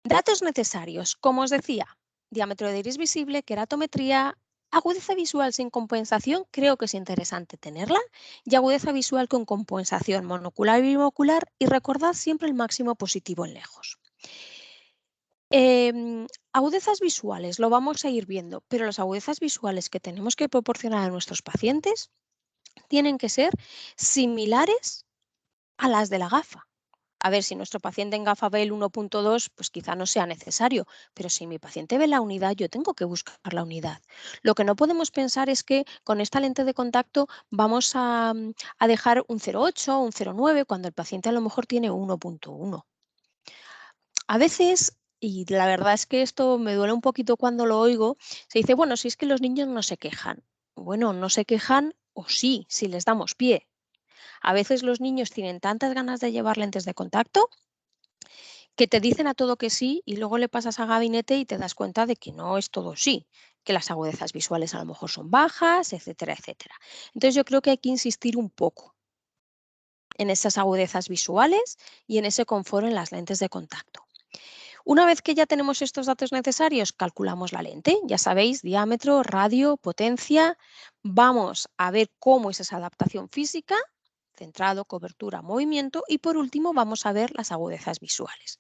Datos necesarios, como os decía, diámetro de iris visible, queratometría, agudeza visual sin compensación, creo que es interesante tenerla, y agudeza visual con compensación monocular y binocular, y recordad siempre el máximo positivo en lejos. Agudezas visuales, lo vamos a ir viendo, pero las agudezas visuales que tenemos que proporcionar a nuestros pacientes tienen que ser similares a las de la gafa. A ver, si nuestro paciente en gafa ve el 1.2, pues quizá no sea necesario, pero si mi paciente ve la unidad, yo tengo que buscar la unidad. Lo que no podemos pensar es que con esta lente de contacto vamos a dejar un 0.8 o un 0.9 cuando el paciente a lo mejor tiene 1.1. A veces, y la verdad es que esto me duele un poquito cuando lo oigo, se dice, bueno, si es que los niños no se quejan. Bueno, no se quejan o sí, si les damos pie. A veces los niños tienen tantas ganas de llevar lentes de contacto que te dicen a todo que sí y luego le pasas a gabinete y te das cuenta de que no es todo sí, que las agudezas visuales a lo mejor son bajas, etcétera, etcétera. Entonces yo creo que hay que insistir un poco en esas agudezas visuales y en ese confort en las lentes de contacto. Una vez que ya tenemos estos datos necesarios, calculamos la lente. Ya sabéis, diámetro, radio, potencia. Vamos a ver cómo es esa adaptación física, centrado, cobertura, movimiento. Y por último, vamos a ver las agudezas visuales.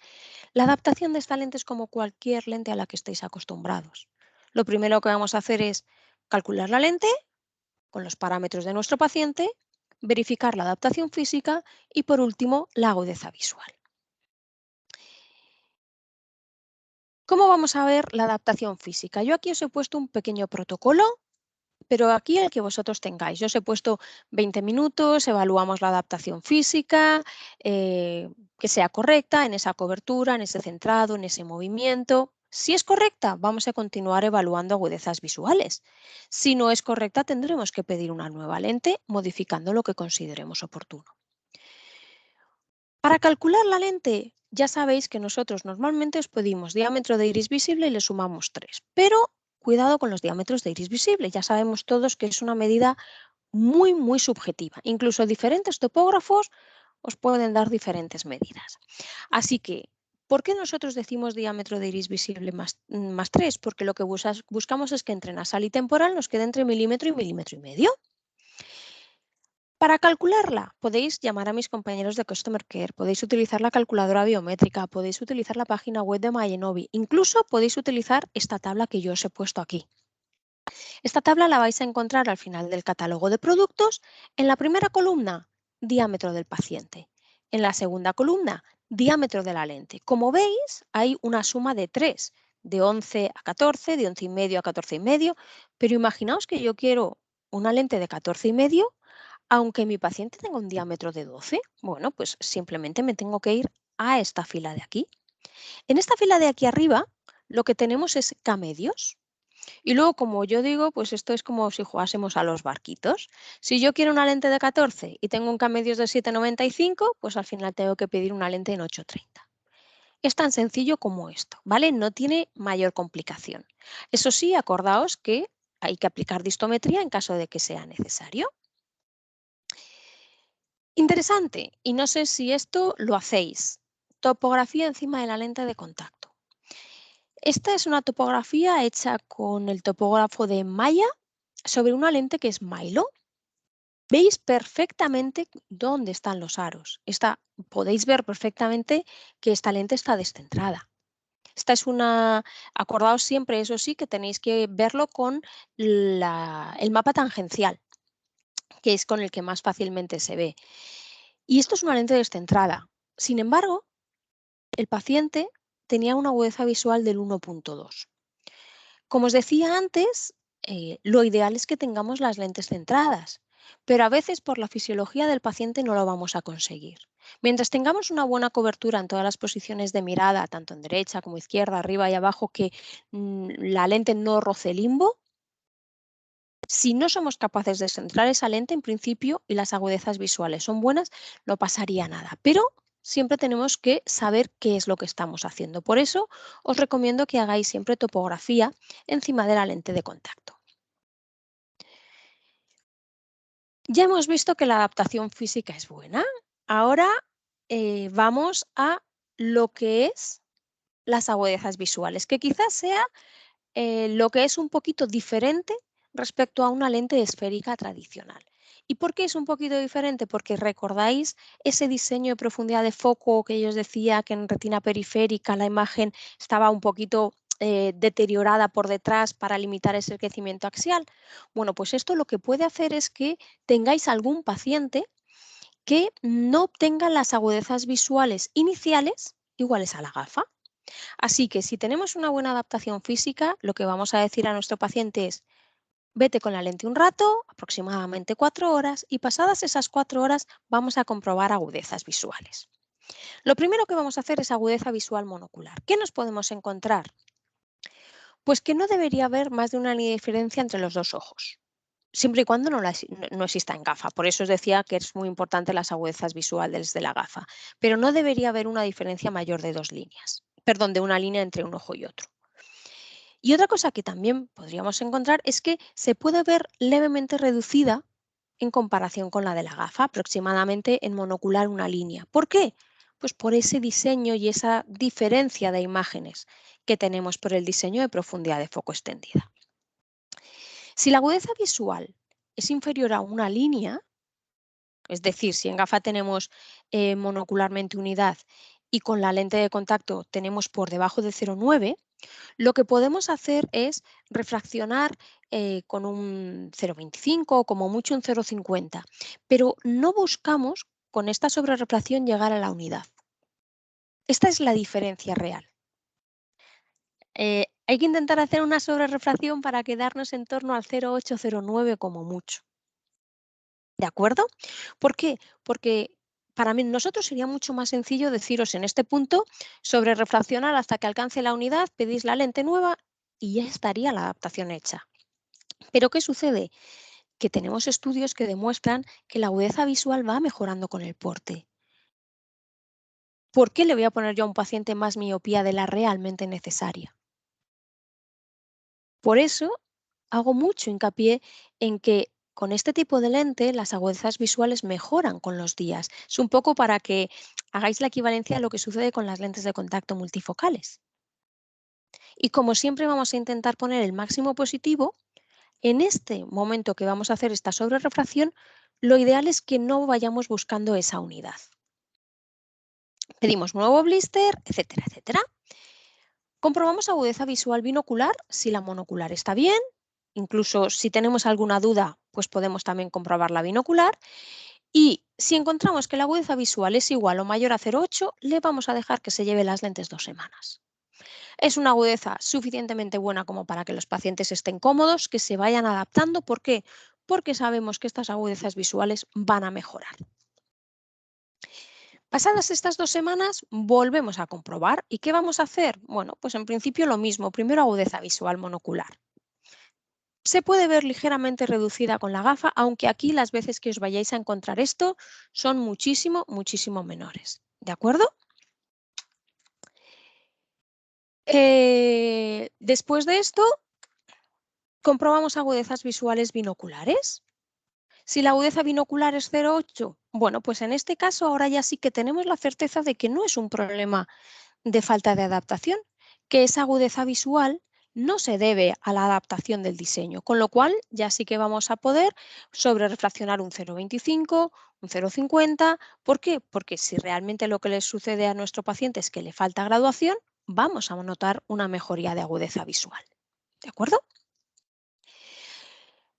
La adaptación de esta lente es como cualquier lente a la que estéis acostumbrados. Lo primero que vamos a hacer es calcular la lente con los parámetros de nuestro paciente, verificar la adaptación física y por último, la agudeza visual. ¿Cómo vamos a ver la adaptación física? Yo aquí os he puesto un pequeño protocolo, pero aquí el que vosotros tengáis. Yo os he puesto 20 minutos, evaluamos la adaptación física, que sea correcta en esa cobertura, en ese centrado, en ese movimiento. Si es correcta, vamos a continuar evaluando agudezas visuales. Si no es correcta, tendremos que pedir una nueva lente, modificando lo que consideremos oportuno. Para calcular la lente, ya sabéis que nosotros normalmente os pedimos diámetro de iris visible y le sumamos 3, pero cuidado con los diámetros de iris visible. Ya sabemos todos que es una medida muy subjetiva. Incluso diferentes topógrafos os pueden dar diferentes medidas. Así que, ¿por qué nosotros decimos diámetro de iris visible más 3? Porque lo que buscamos es que entre nasal y temporal nos quede entre milímetro y milímetro y medio. Para calcularla, podéis llamar a mis compañeros de Customer Care, podéis utilizar la calculadora biométrica, podéis utilizar la página web de MyEnovi, incluso podéis utilizar esta tabla que yo os he puesto aquí. Esta tabla la vais a encontrar al final del catálogo de productos. En la primera columna, diámetro del paciente. En la segunda columna, diámetro de la lente. Como veis, hay una suma de 3, de 11 a 14, de 11 y medio a 14 y medio, pero imaginaos que yo quiero una lente de 14 y medio. Aunque mi paciente tenga un diámetro de 12, bueno, pues simplemente me tengo que ir a esta fila de aquí. En esta fila de aquí arriba, lo que tenemos es K-medios. Y luego, como yo digo, pues esto es como si jugásemos a los barquitos. Si yo quiero una lente de 14 y tengo un K-medios de 7,95, pues al final tengo que pedir una lente en 8,30. Es tan sencillo como esto, ¿vale? No tiene mayor complicación. Eso sí, acordaos que hay que aplicar distometría en caso de que sea necesario. Interesante, y no sé si esto lo hacéis. Topografía encima de la lente de contacto. Esta es una topografía hecha con el topógrafo de Maya sobre una lente que es Milo. Veis perfectamente dónde están los aros. Podéis ver perfectamente que esta lente está descentrada. Esta es una, acordaos siempre, eso sí, que tenéis que verlo con el mapa tangencial, que es con el que más fácilmente se ve. Y esto es una lente descentrada. Sin embargo, el paciente tenía una agudeza visual del 1,2. Como os decía antes, lo ideal es que tengamos las lentes centradas, pero a veces por la fisiología del paciente no lo vamos a conseguir. Mientras tengamos una buena cobertura en todas las posiciones de mirada, tanto en derecha como izquierda, arriba y abajo, que la lente no roce el limbo, si no somos capaces de centrar esa lente en principio y las agudezas visuales son buenas, no pasaría nada. Pero siempre tenemos que saber qué es lo que estamos haciendo. Por eso os recomiendo que hagáis siempre topografía encima de la lente de contacto. Ya hemos visto que la adaptación física es buena. Ahora vamos a lo que es las agudezas visuales, que quizás sea lo que es un poquito diferente respecto a una lente esférica tradicional. ¿Y por qué es un poquito diferente? Porque recordáis ese diseño de profundidad de foco que yo os decía que en retina periférica la imagen estaba un poquito deteriorada por detrás para limitar ese crecimiento axial. Bueno, pues esto lo que puede hacer es que tengáis algún paciente que no obtenga las agudezas visuales iniciales iguales a la gafa. Así que si tenemos una buena adaptación física, lo que vamos a decir a nuestro paciente es: vete con la lente un rato, aproximadamente 4 horas, y pasadas esas 4 horas vamos a comprobar agudezas visuales. Lo primero que vamos a hacer es agudeza visual monocular. ¿Qué nos podemos encontrar? Pues que no debería haber más de una línea de diferencia entre los dos ojos, siempre y cuando no exista en gafa. Por eso os decía que es muy importante las agudezas visuales de la gafa, pero no debería haber una diferencia mayor de 2 líneas, perdón, de una línea entre un ojo y otro. Y otra cosa que también podríamos encontrar es que se puede ver levemente reducida en comparación con la de la gafa, aproximadamente en monocular una línea. ¿Por qué? Pues por ese diseño y esa diferencia de imágenes que tenemos por el diseño de profundidad de foco extendida. Si la agudeza visual es inferior a una línea, es decir, si en gafa tenemos monocularmente unidad y con la lente de contacto tenemos por debajo de 0,9, lo que podemos hacer es refraccionar con un 0,25 o como mucho un 0,50, pero no buscamos con esta sobrerefracción llegar a la unidad. Esta es la diferencia real. Hay que intentar hacer una sobrerefracción para quedarnos en torno al 0,8-0,9 como mucho. ¿De acuerdo? ¿Por qué? Porque para nosotros sería mucho más sencillo deciros en este punto sobre refraccionar hasta que alcance la unidad, pedís la lente nueva y ya estaría la adaptación hecha. Pero ¿qué sucede? Que tenemos estudios que demuestran que la agudeza visual va mejorando con el porte. ¿Por qué le voy a poner yo a un paciente más miopía de la realmente necesaria? Por eso hago mucho hincapié en que con este tipo de lente las agudezas visuales mejoran con los días. Es un poco para que hagáis la equivalencia a lo que sucede con las lentes de contacto multifocales. Y como siempre vamos a intentar poner el máximo positivo, en este momento que vamos a hacer esta sobrerefracción, lo ideal es que no vayamos buscando esa unidad. Pedimos nuevo blister, etcétera, etcétera. Comprobamos agudeza visual binocular si la monocular está bien. Incluso si tenemos alguna duda, pues podemos también comprobar la binocular. Y si encontramos que la agudeza visual es igual o mayor a 0,8, le vamos a dejar que se lleve las lentes 2 semanas. Es una agudeza suficientemente buena como para que los pacientes estén cómodos, que se vayan adaptando. ¿Por qué? Porque sabemos que estas agudezas visuales van a mejorar. Pasadas estas 2 semanas, volvemos a comprobar. ¿Y qué vamos a hacer? Bueno, pues en principio lo mismo. Primero agudeza visual monocular. se puede ver ligeramente reducida con la gafa, aunque aquí las veces que os vayáis a encontrar esto son muchísimo, muchísimo menores. ¿De acuerdo? Después de esto, comprobamos agudezas visuales binoculares. Si la agudeza binocular es 0,8, bueno, pues en este caso ahora ya sí que tenemos la certeza de que no es un problema de falta de adaptación, que esa agudeza visual no se debe a la adaptación del diseño, con lo cual ya sí que vamos a poder sobrerefraccionar un 0,25, un 0,50. ¿Por qué? Porque si realmente lo que le sucede a nuestro paciente es que le falta graduación, vamos a notar una mejoría de agudeza visual. ¿De acuerdo?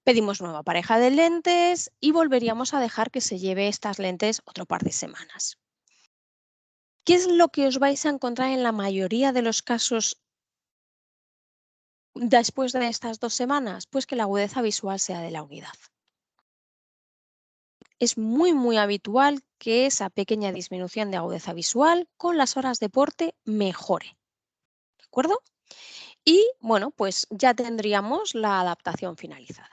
Pedimos nueva pareja de lentes y volveríamos a dejar que se lleve estas lentes otro par de semanas. ¿Qué es lo que os vais a encontrar en la mayoría de los casos después de estas 2 semanas? Pues que la agudeza visual sea de la unidad. Es muy, muy habitual que esa pequeña disminución de agudeza visual con las horas de porte mejore. ¿De acuerdo? Y bueno, pues ya tendríamos la adaptación finalizada.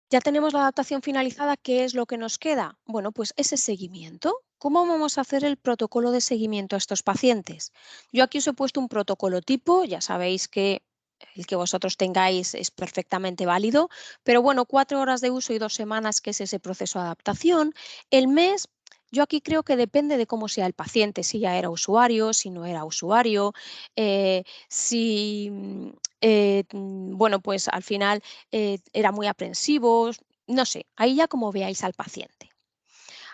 Ya tenemos la adaptación finalizada, ¿qué es lo que nos queda? Bueno, pues ese seguimiento. ¿Cómo vamos a hacer el protocolo de seguimiento a estos pacientes? Yo aquí os he puesto un protocolo tipo, ya sabéis que el que vosotros tengáis es perfectamente válido, pero bueno, 4 horas de uso y 2 semanas, que es ese proceso de adaptación. El mes, yo aquí creo que depende de cómo sea el paciente, si ya era usuario, si no era usuario, si, bueno, pues al final era muy aprensivos, no sé, ahí ya como veáis al paciente.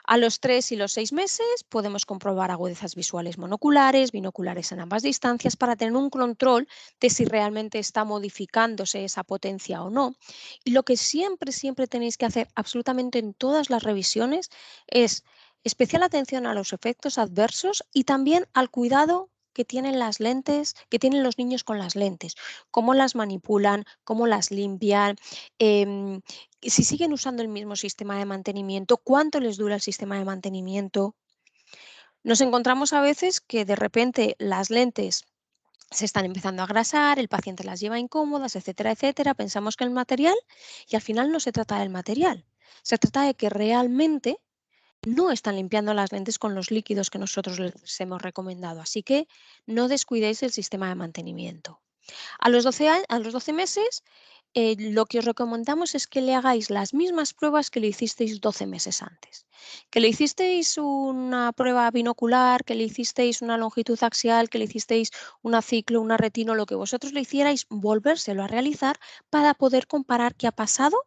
A los 3 y los 6 meses podemos comprobar agudezas visuales monoculares, binoculares en ambas distancias para tener un control de si realmente está modificándose esa potencia o no. Y lo que siempre, siempre tenéis que hacer absolutamente en todas las revisiones es especial atención a los efectos adversos y también al cuidado que tienen las lentes, que tienen los niños con las lentes, cómo las manipulan, cómo las limpian, em, si siguen usando el mismo sistema de mantenimiento, cuánto les dura el sistema de mantenimiento. Nos encontramos a veces que de repente las lentes se están empezando a grasar, el paciente las lleva incómodas, etcétera, etcétera. Pensamos que el material, y al final no se trata del material. Se trata de que realmente no están limpiando las lentes con los líquidos que nosotros les hemos recomendado. Así que no descuidéis el sistema de mantenimiento. A los 12 meses, lo que os recomendamos es que le hagáis las mismas pruebas que le hicisteis 12 meses antes. Que le hicisteis una prueba binocular, que le hicisteis una longitud axial, que le hicisteis una ciclo, una retino, lo que vosotros le hicierais, volvérselo a realizar para poder comparar qué ha pasado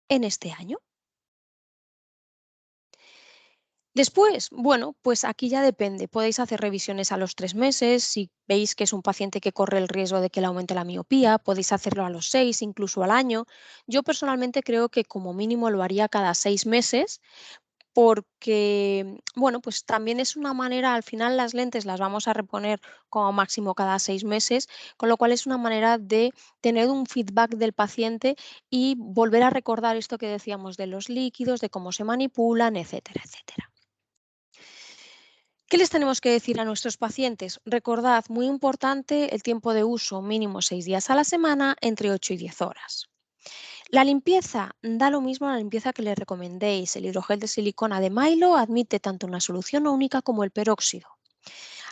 en este año. Después, bueno, pues aquí ya depende. Podéis hacer revisiones a los 3 meses. Si veis que es un paciente que corre el riesgo de que le aumente la miopía, podéis hacerlo a los 6, incluso al año. Yo personalmente creo que como mínimo lo haría cada 6 meses porque, bueno, pues también es una manera, al final las lentes las vamos a reponer como máximo cada 6 meses, con lo cual es una manera de tener un feedback del paciente y volver a recordar esto que decíamos de los líquidos, de cómo se manipulan, etcétera, etcétera. ¿Qué les tenemos que decir a nuestros pacientes? Recordad, muy importante, el tiempo de uso, mínimo 6 días a la semana, entre 8 y 10 horas. La limpieza, da lo mismo la limpieza que le recomendéis. El hidrogel de silicona de Milo admite tanto una solución única como el peróxido.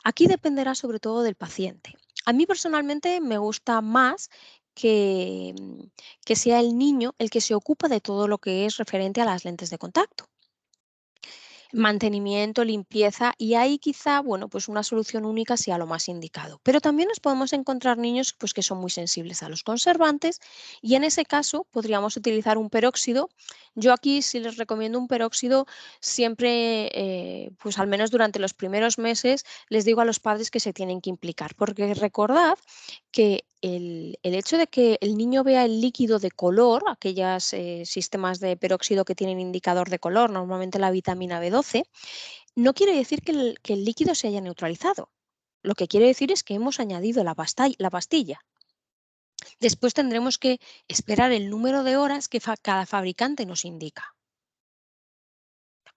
Aquí dependerá sobre todo del paciente. A mí personalmente me gusta más que sea el niño el que se ocupa de todo lo que es referente a las lentes de contacto. Mantenimiento, limpieza y ahí quizá, bueno, pues una solución única sea lo más indicado. Pero también nos podemos encontrar niños pues, que son muy sensibles a los conservantes y en ese caso podríamos utilizar un peróxido. Yo aquí sí les recomiendo un peróxido siempre, pues al menos durante los primeros meses, les digo a los padres que se tienen que implicar, porque recordad que el hecho de que el niño vea el líquido de color, aquellos sistemas de peróxido que tienen indicador de color, normalmente la vitamina B12, no quiere decir que el líquido se haya neutralizado. Lo que quiere decir es que hemos añadido la pastilla. Después tendremos que esperar el número de horas que cada fabricante nos indica.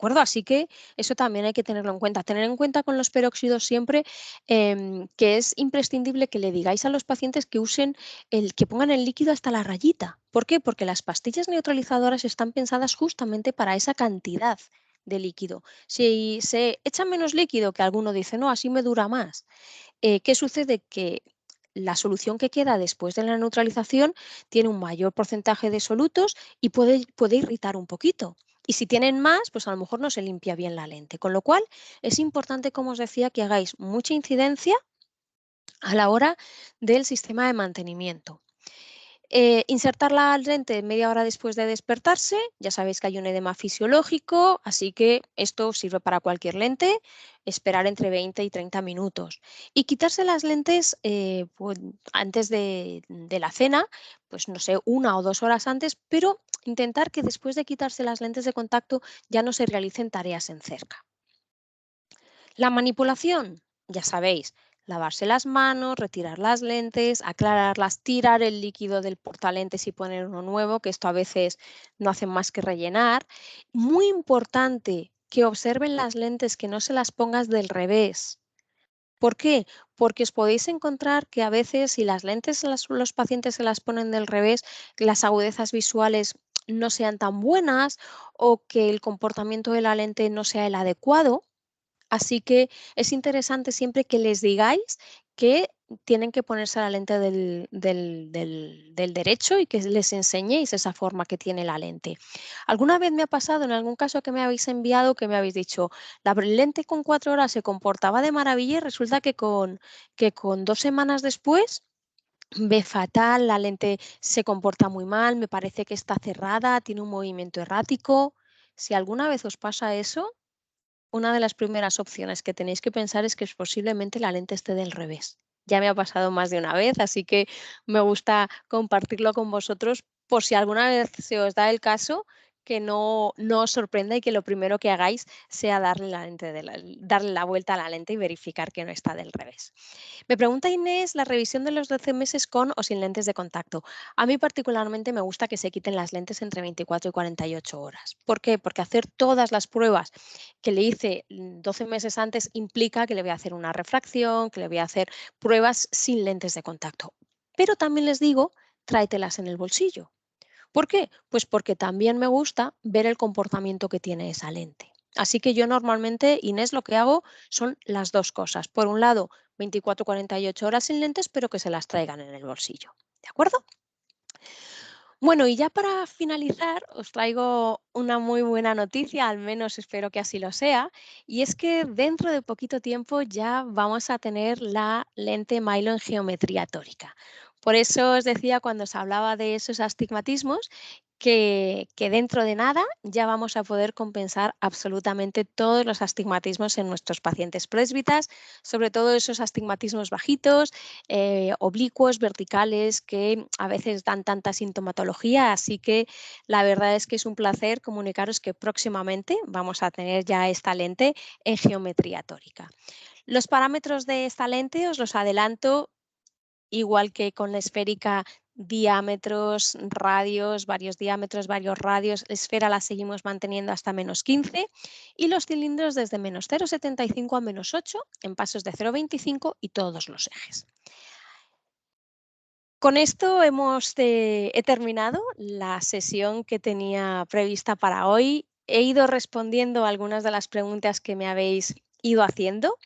acuerdo? Así que eso también hay que tenerlo en cuenta. Tener en cuenta con los peróxidos siempre que es imprescindible que le digáis a los pacientes que usen que pongan el líquido hasta la rayita. ¿Por qué? Porque las pastillas neutralizadoras están pensadas justamente para esa cantidad de líquido. Si se echa menos líquido, que alguno dice, no, así me dura más, ¿qué sucede? Que la solución que queda después de la neutralización tiene un mayor porcentaje de solutos y puede irritar un poquito. Y si tienen más, pues a lo mejor no se limpia bien la lente. Con lo cual, es importante, como os decía, que hagáis mucha incidencia a la hora del sistema de mantenimiento. Insertar la lente media hora después de despertarse, ya sabéis que hay un edema fisiológico, así que esto sirve para cualquier lente, esperar entre 20 y 30 minutos. Y quitarse las lentes pues, antes de la cena, pues no sé, 1 o 2 horas antes, pero intentar que después de quitarse las lentes de contacto ya no se realicen tareas en cerca. La manipulación, ya sabéis, lavarse las manos, retirar las lentes, aclararlas, tirar el líquido del portalentes y poner uno nuevo, que esto a veces no hacen más que rellenar. Muy importante que observen las lentes, que no se las pongas del revés. ¿Por qué? Porque os podéis encontrar que a veces si las lentes los pacientes se las ponen del revés, las agudezas visuales no sean tan buenas o que el comportamiento de la lente no sea el adecuado. Así que es interesante siempre que les digáis que tienen que ponerse la lente del derecho y que les enseñéis esa forma que tiene la lente. Alguna vez me ha pasado en algún caso que me habéis enviado que me habéis dicho, la lente con 4 horas se comportaba de maravilla y resulta que con 2 semanas después ve fatal, la lente se comporta muy mal, me parece que está cerrada, tiene un movimiento errático. Si alguna vez os pasa eso, una de las primeras opciones que tenéis que pensar es que posiblemente la lente esté del revés. Ya me ha pasado más de una vez, así que me gusta compartirlo con vosotros por si alguna vez se os da el caso, que no os sorprenda y que lo primero que hagáis sea darle la vuelta a la lente y verificar que no está del revés. Me pregunta Inés la revisión de los 12 meses con o sin lentes de contacto. A mí particularmente me gusta que se quiten las lentes entre 24 y 48 horas. ¿Por qué? Porque hacer todas las pruebas que le hice 12 meses antes implica que le voy a hacer una refracción, que le voy a hacer pruebas sin lentes de contacto. Pero también les digo, tráetelas en el bolsillo. ¿Por qué? Pues porque también me gusta ver el comportamiento que tiene esa lente. Así que yo normalmente, Inés, lo que hago son las dos cosas. Por un lado, 24-48 horas sin lentes, pero que se las traigan en el bolsillo. ¿De acuerdo? Bueno, y ya para finalizar, os traigo una muy buena noticia, al menos espero que así lo sea, y es que dentro de poquito tiempo ya vamos a tener la lente Milo en geometría tórica. Por eso os decía cuando os hablaba de esos astigmatismos que dentro de nada ya vamos a poder compensar absolutamente todos los astigmatismos en nuestros pacientes presbitas, sobre todo esos astigmatismos bajitos, oblicuos, verticales, que a veces dan tanta sintomatología. Así que la verdad es que es un placer comunicaros que próximamente vamos a tener ya esta lente en geometría tórica. Los parámetros de esta lente os los adelanto, igual que con la esférica, diámetros, radios, varios diámetros, varios radios. La esfera la seguimos manteniendo hasta -15 y los cilindros desde -0,75 a -8 en pasos de 0,25 y todos los ejes. Con esto he terminado la sesión que tenía prevista para hoy. He ido respondiendo algunas de las preguntas que me habéis ido haciendo.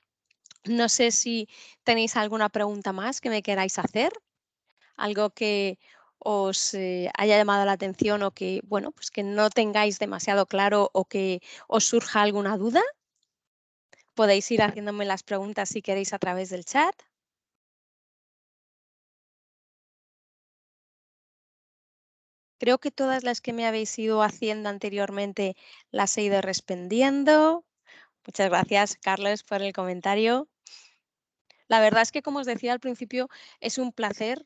No sé si tenéis alguna pregunta más que me queráis hacer, algo que os haya llamado la atención o que, bueno, pues que no tengáis demasiado claro o que os surja alguna duda. Podéis ir haciéndome las preguntas si queréis a través del chat. Creo que todas las que me habéis ido haciendo anteriormente las he ido respondiendo. Muchas gracias, Carlos, por el comentario. La verdad es que, como os decía al principio, es un placer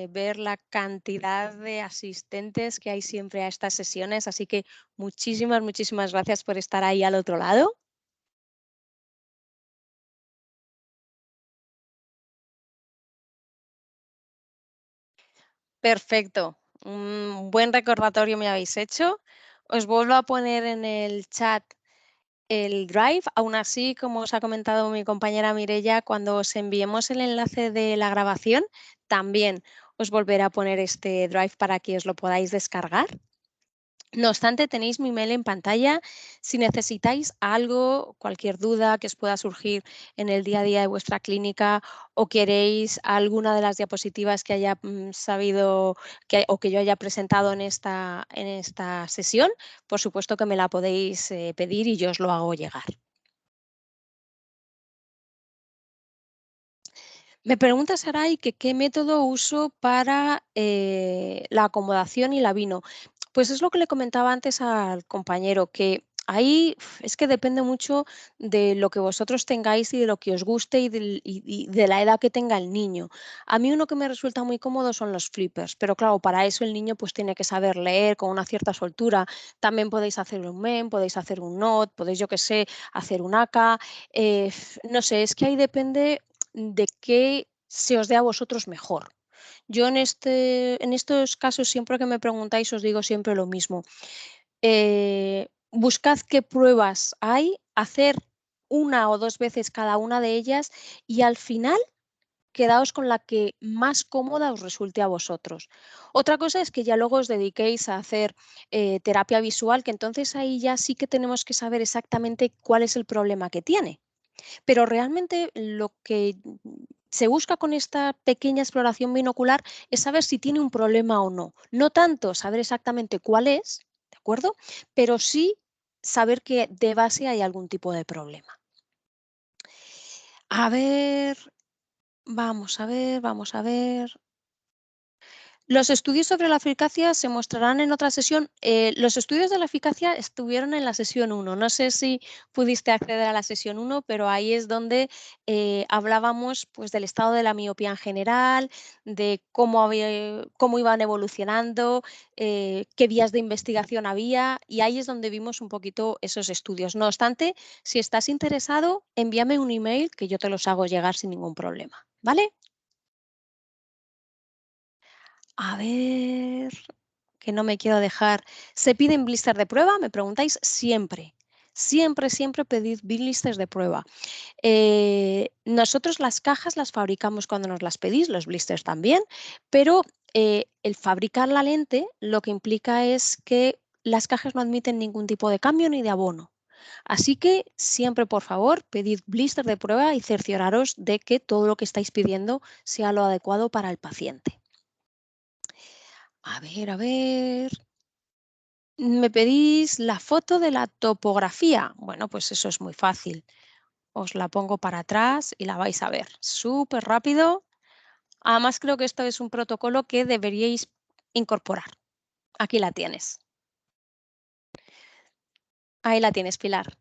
ver la cantidad de asistentes que hay siempre a estas sesiones, así que muchísimas, muchísimas gracias por estar ahí al otro lado. Perfecto, un buen recordatorio me habéis hecho. Os vuelvo a poner en el chat el Drive, aún así, como os ha comentado mi compañera Mirella, cuando os enviemos el enlace de la grabación, también os volveré a poner este Drive para que os lo podáis descargar. No obstante, tenéis mi mail en pantalla. Si necesitáis algo, cualquier duda que os pueda surgir en el día a día de vuestra clínica o queréis alguna de las diapositivas que haya sabido o que yo haya presentado en esta sesión, por supuesto que me la podéis pedir y yo os lo hago llegar. Me pregunta Saray que qué método uso para la acomodación y la vino. Pues es lo que le comentaba antes al compañero, que ahí es que depende mucho de lo que vosotros tengáis y de lo que os guste y de la edad que tenga el niño. A mí uno que me resulta muy cómodo son los flippers, pero claro, para eso el niño pues tiene que saber leer con una cierta soltura. También podéis hacer un MEM, podéis hacer un NOT, podéis, yo qué sé, hacer un ACA. No sé, es que ahí depende de qué se os dé a vosotros mejor. Yo en estos casos, siempre que me preguntáis, os digo siempre lo mismo. Buscad qué pruebas hay, hacer una o dos veces cada una de ellas y al final quedaos con la que más cómoda os resulte a vosotros. Otra cosa es que ya luego os dediquéis a hacer terapia visual, que entonces ahí ya sí que tenemos que saber exactamente cuál es el problema que tiene. Pero realmente lo que se busca con esta pequeña exploración binocular es saber si tiene un problema o no. No tanto saber exactamente cuál es, ¿de acuerdo? Pero sí saber que de base hay algún tipo de problema. A ver, vamos a ver. Los estudios sobre la eficacia se mostrarán en otra sesión. Los estudios de la eficacia estuvieron en la sesión 1. No sé si pudiste acceder a la sesión 1, pero ahí es donde hablábamos pues, del estado de la miopía en general, de cómo iban evolucionando, qué vías de investigación había, y ahí es donde vimos un poquito esos estudios. No obstante, si estás interesado, envíame un email que yo te los hago llegar sin ningún problema. ¿Vale? A ver, que no me quiero dejar. ¿Se piden blister de prueba? Me preguntáis siempre. Siempre, siempre pedid blisters de prueba. Nosotros las cajas las fabricamos cuando nos las pedís, los blisters también, pero el fabricar la lente lo que implica es que las cajas no admiten ningún tipo de cambio ni de abono. Así que siempre, por favor, pedid blister de prueba y cercioraros de que todo lo que estáis pidiendo sea lo adecuado para el paciente. A ver, a ver. Me pedís la foto de la topografía. Bueno, pues eso es muy fácil. Os la pongo para atrás y la vais a ver. Súper rápido. Además, creo que esto es un protocolo que deberíais incorporar. Aquí la tienes. Ahí la tienes, Pilar.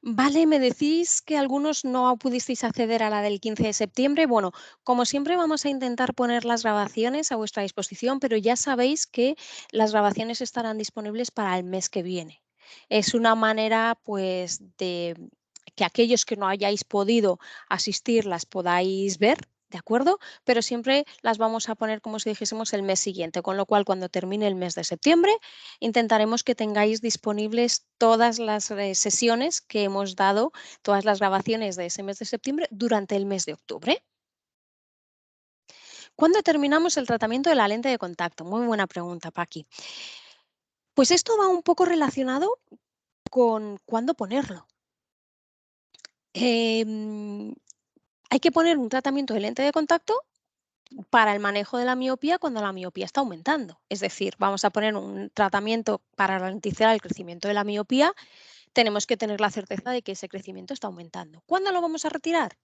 Vale, me decís que algunos no pudisteis acceder a la del 15 de septiembre. Bueno, como siempre vamos a intentar poner las grabaciones a vuestra disposición, pero ya sabéis que las grabaciones estarán disponibles para el mes que viene. Es una manera, pues, de que aquellos que no hayáis podido asistir las podáis ver, ¿de acuerdo? Pero siempre las vamos a poner como si dijésemos el mes siguiente, con lo cual cuando termine el mes de septiembre intentaremos que tengáis disponibles todas las sesiones que hemos dado, todas las grabaciones de ese mes de septiembre durante el mes de octubre. ¿Cuándo terminamos el tratamiento de la lente de contacto? Muy buena pregunta, Paqui. Pues esto va un poco relacionado con cuándo ponerlo. Em, Hay que poner un tratamiento de lente de contacto para el manejo de la miopía cuando la miopía está aumentando. Es decir, vamos a poner un tratamiento para ralentizar el crecimiento de la miopía. Tenemos que tener la certeza de que ese crecimiento está aumentando. ¿Cuándo lo vamos a retirar?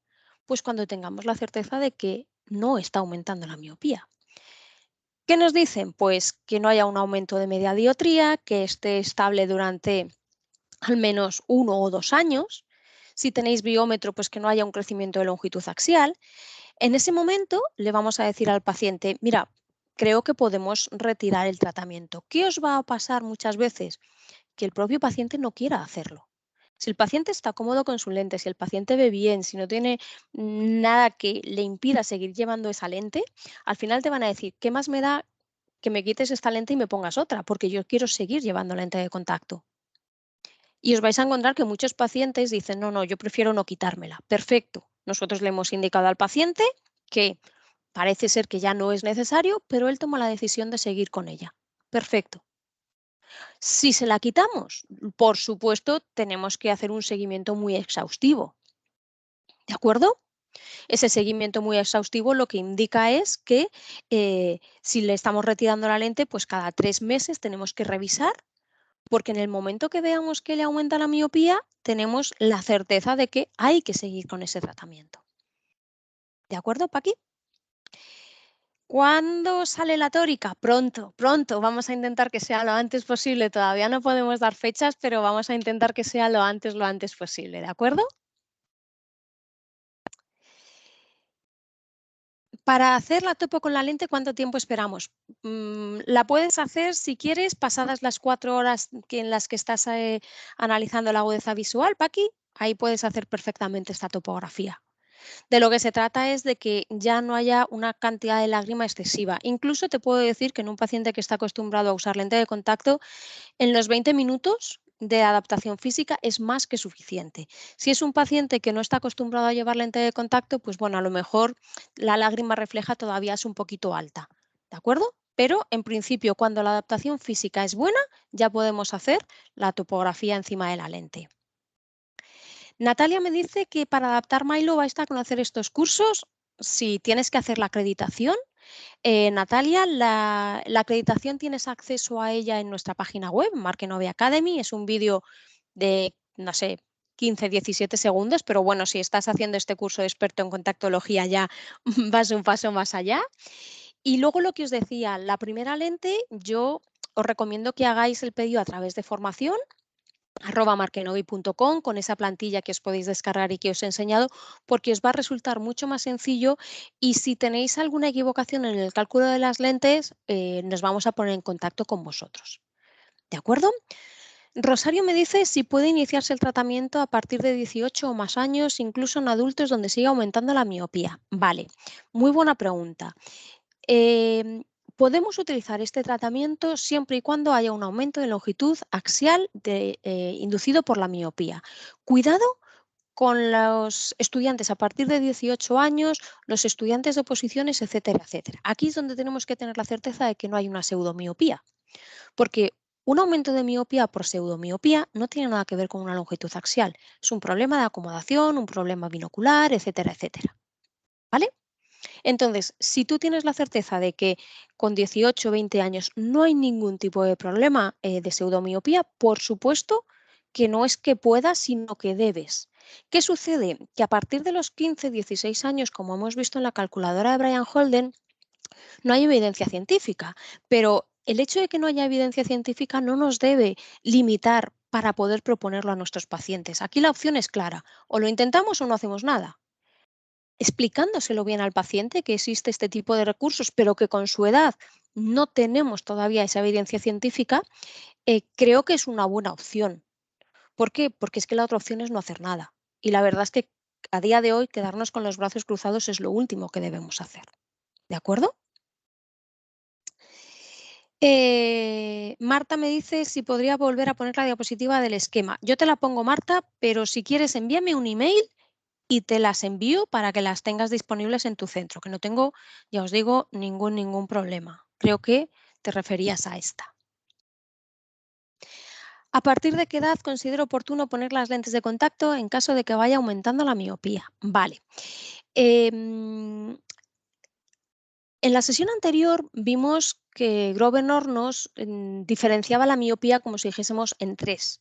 Pues cuando tengamos la certeza de que no está aumentando la miopía. ¿Qué nos dicen? Pues que no haya un aumento de media dioptría, que esté estable durante al menos 1 o 2 años. Si tenéis biómetro, pues que no haya un crecimiento de longitud axial. En ese momento le vamos a decir al paciente, mira, creo que podemos retirar el tratamiento. ¿Qué os va a pasar muchas veces? Que el propio paciente no quiera hacerlo. Si el paciente está cómodo con su lente, si el paciente ve bien, si no tiene nada que le impida seguir llevando esa lente, al final te van a decir, ¿qué más me da que me quites esta lente y me pongas otra, porque yo quiero seguir llevando lente de contacto. Y os vais a encontrar que muchos pacientes dicen, no, no, yo prefiero no quitármela. Perfecto. Nosotros le hemos indicado al paciente que parece ser que ya no es necesario, pero él toma la decisión de seguir con ella. Perfecto. Si se la quitamos, por supuesto, tenemos que hacer un seguimiento muy exhaustivo. ¿De acuerdo? Ese seguimiento muy exhaustivo lo que indica es que si le estamos retirando la lente, pues cada 3 meses tenemos que revisar, porque en el momento que veamos que le aumenta la miopía, tenemos la certeza de que hay que seguir con ese tratamiento. ¿De acuerdo, Paqui? ¿Cuándo sale la tórica? Pronto, pronto. Vamos a intentar que sea lo antes posible. Todavía no podemos dar fechas, pero vamos a intentar que sea lo antes posible. ¿De acuerdo? Para hacer la topo con la lente, ¿cuánto tiempo esperamos? La puedes hacer, si quieres, pasadas las 4 horas en las que estás analizando la agudeza visual, Paqui. Ahí puedes hacer perfectamente esta topografía. De lo que se trata es de que ya no haya una cantidad de lágrima excesiva. Incluso te puedo decir que en un paciente que está acostumbrado a usar lente de contacto, en los 20 minutos de adaptación física es más que suficiente. Si es un paciente que no está acostumbrado a llevar lente de contacto, pues bueno, a lo mejor la lágrima refleja todavía es un poquito alta, ¿de acuerdo? Pero en principio, cuando la adaptación física es buena, ya podemos hacer la topografía encima de la lente. Natalia me dice que para adaptar Milo basta con hacer estos cursos. Si tienes que hacer la acreditación, Natalia, la acreditación tienes acceso a ella en nuestra página web, Markenove Academy. Es un vídeo de, no sé, 15, 17 segundos, pero bueno, si estás haciendo este curso de experto en contactología ya vas un paso más allá. Y luego lo que os decía, la primera lente, yo os recomiendo que hagáis el pedido a través de formación @markenovi.com con esa plantilla que os podéis descargar y que os he enseñado, porque os va a resultar mucho más sencillo y si tenéis alguna equivocación en el cálculo de las lentes, nos vamos a poner en contacto con vosotros. ¿De acuerdo? Rosario me dice si puede iniciarse el tratamiento a partir de 18 o más años, incluso en adultos donde sigue aumentando la miopía. Vale, muy buena pregunta. Em, Podemos utilizar este tratamiento siempre y cuando haya un aumento de longitud axial inducido por la miopía. Cuidado con los estudiantes a partir de 18 años, los estudiantes de oposiciones, etcétera, etcétera. Aquí es donde tenemos que tener la certeza de que no hay una pseudomiopía, porque un aumento de miopía por pseudomiopía no tiene nada que ver con una longitud axial. Es un problema de acomodación, un problema binocular, etcétera, etcétera. ¿Vale? Entonces, si tú tienes la certeza de que con 18 o 20 años no hay ningún tipo de problema de pseudomiopía, por supuesto que no es que puedas, sino que debes. ¿Qué sucede? Que a partir de los 15, 16 años, como hemos visto en la calculadora de Brian Holden, no hay evidencia científica, pero el hecho de que no haya evidencia científica no nos debe limitar para poder proponerlo a nuestros pacientes. Aquí la opción es clara, o lo intentamos o no hacemos nada, explicándoselo bien al paciente que existe este tipo de recursos, pero que con su edad no tenemos todavía esa evidencia científica, creo que es una buena opción. ¿Por qué? Porque es que la otra opción es no hacer nada. Y la verdad es que a día de hoy quedarnos con los brazos cruzados es lo último que debemos hacer. ¿De acuerdo? Marta me dice si podría volver a poner la diapositiva del esquema. Yo te la pongo, Marta, pero si quieres envíame un email y te las envío para que las tengas disponibles en tu centro, que no tengo, ya os digo, ningún problema. Creo que te referías a esta. ¿A partir de qué edad considero oportuno poner las lentes de contacto en caso de que vaya aumentando la miopía? Vale. En la sesión anterior vimos que Grosvenor nos diferenciaba la miopía como si dijésemos en tres.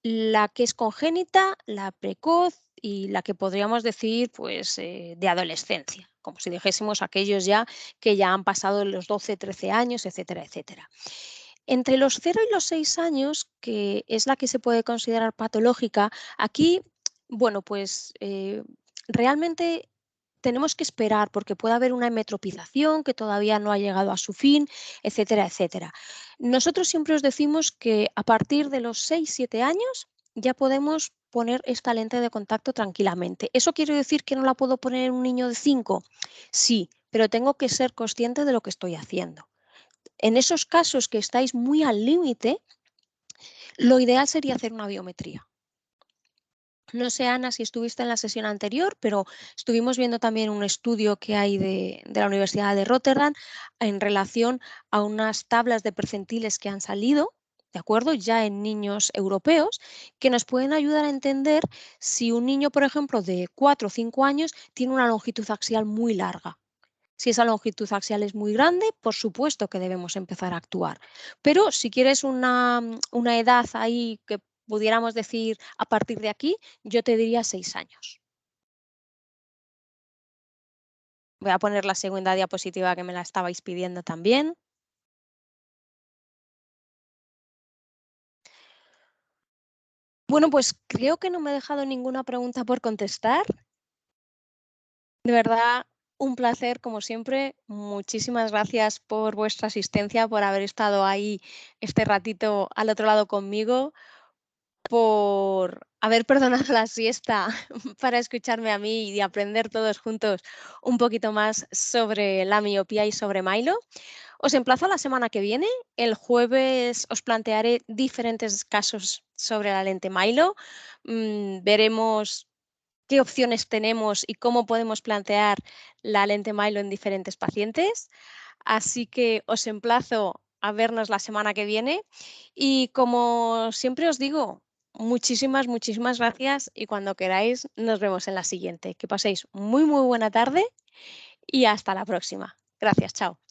La que es congénita, la precoz y la que podríamos decir pues, de adolescencia, como si dijésemos aquellos ya que ya han pasado los 12, 13 años, etcétera, etcétera. Entre los 0 y los 6 años, que es la que se puede considerar patológica, aquí, bueno, pues realmente tenemos que esperar porque puede haber una hemetropización que todavía no ha llegado a su fin, etcétera, etcétera. Nosotros siempre os decimos que a partir de los 6, 7 años ya podemos poner esta lente de contacto tranquilamente. ¿Eso quiere decir que no la puedo poner en un niño de 5? Sí, pero tengo que ser consciente de lo que estoy haciendo. En esos casos que estáis muy al límite, lo ideal sería hacer una biometría. No sé, Ana, si estuviste en la sesión anterior, pero estuvimos viendo también un estudio que hay de la Universidad de Rotterdam en relación a unas tablas de percentiles que han salido, ¿de acuerdo? Ya en niños europeos, que nos pueden ayudar a entender si un niño, por ejemplo, de 4 o 5 años tiene una longitud axial muy larga. Si esa longitud axial es muy grande, por supuesto que debemos empezar a actuar. Pero si quieres una edad ahí que pudiéramos decir a partir de aquí, yo te diría 6 años. Voy a poner la segunda diapositiva que me la estabais pidiendo también. Bueno, pues creo que no me he dejado ninguna pregunta por contestar. De verdad, un placer como siempre. Muchísimas gracias por vuestra asistencia, por haber estado ahí este ratito al otro lado conmigo, por haber perdonado la siesta para escucharme a mí y aprender todos juntos un poquito más sobre la miopía y sobre Milo. Os emplazo a la semana que viene. El jueves os plantearé diferentes casos sobre la lente Milo. Veremos qué opciones tenemos y cómo podemos plantear la lente Milo en diferentes pacientes. Así que os emplazo a vernos la semana que viene y como siempre os digo, muchísimas gracias y cuando queráis nos vemos en la siguiente. Que paséis muy buena tarde y hasta la próxima. Gracias, chao.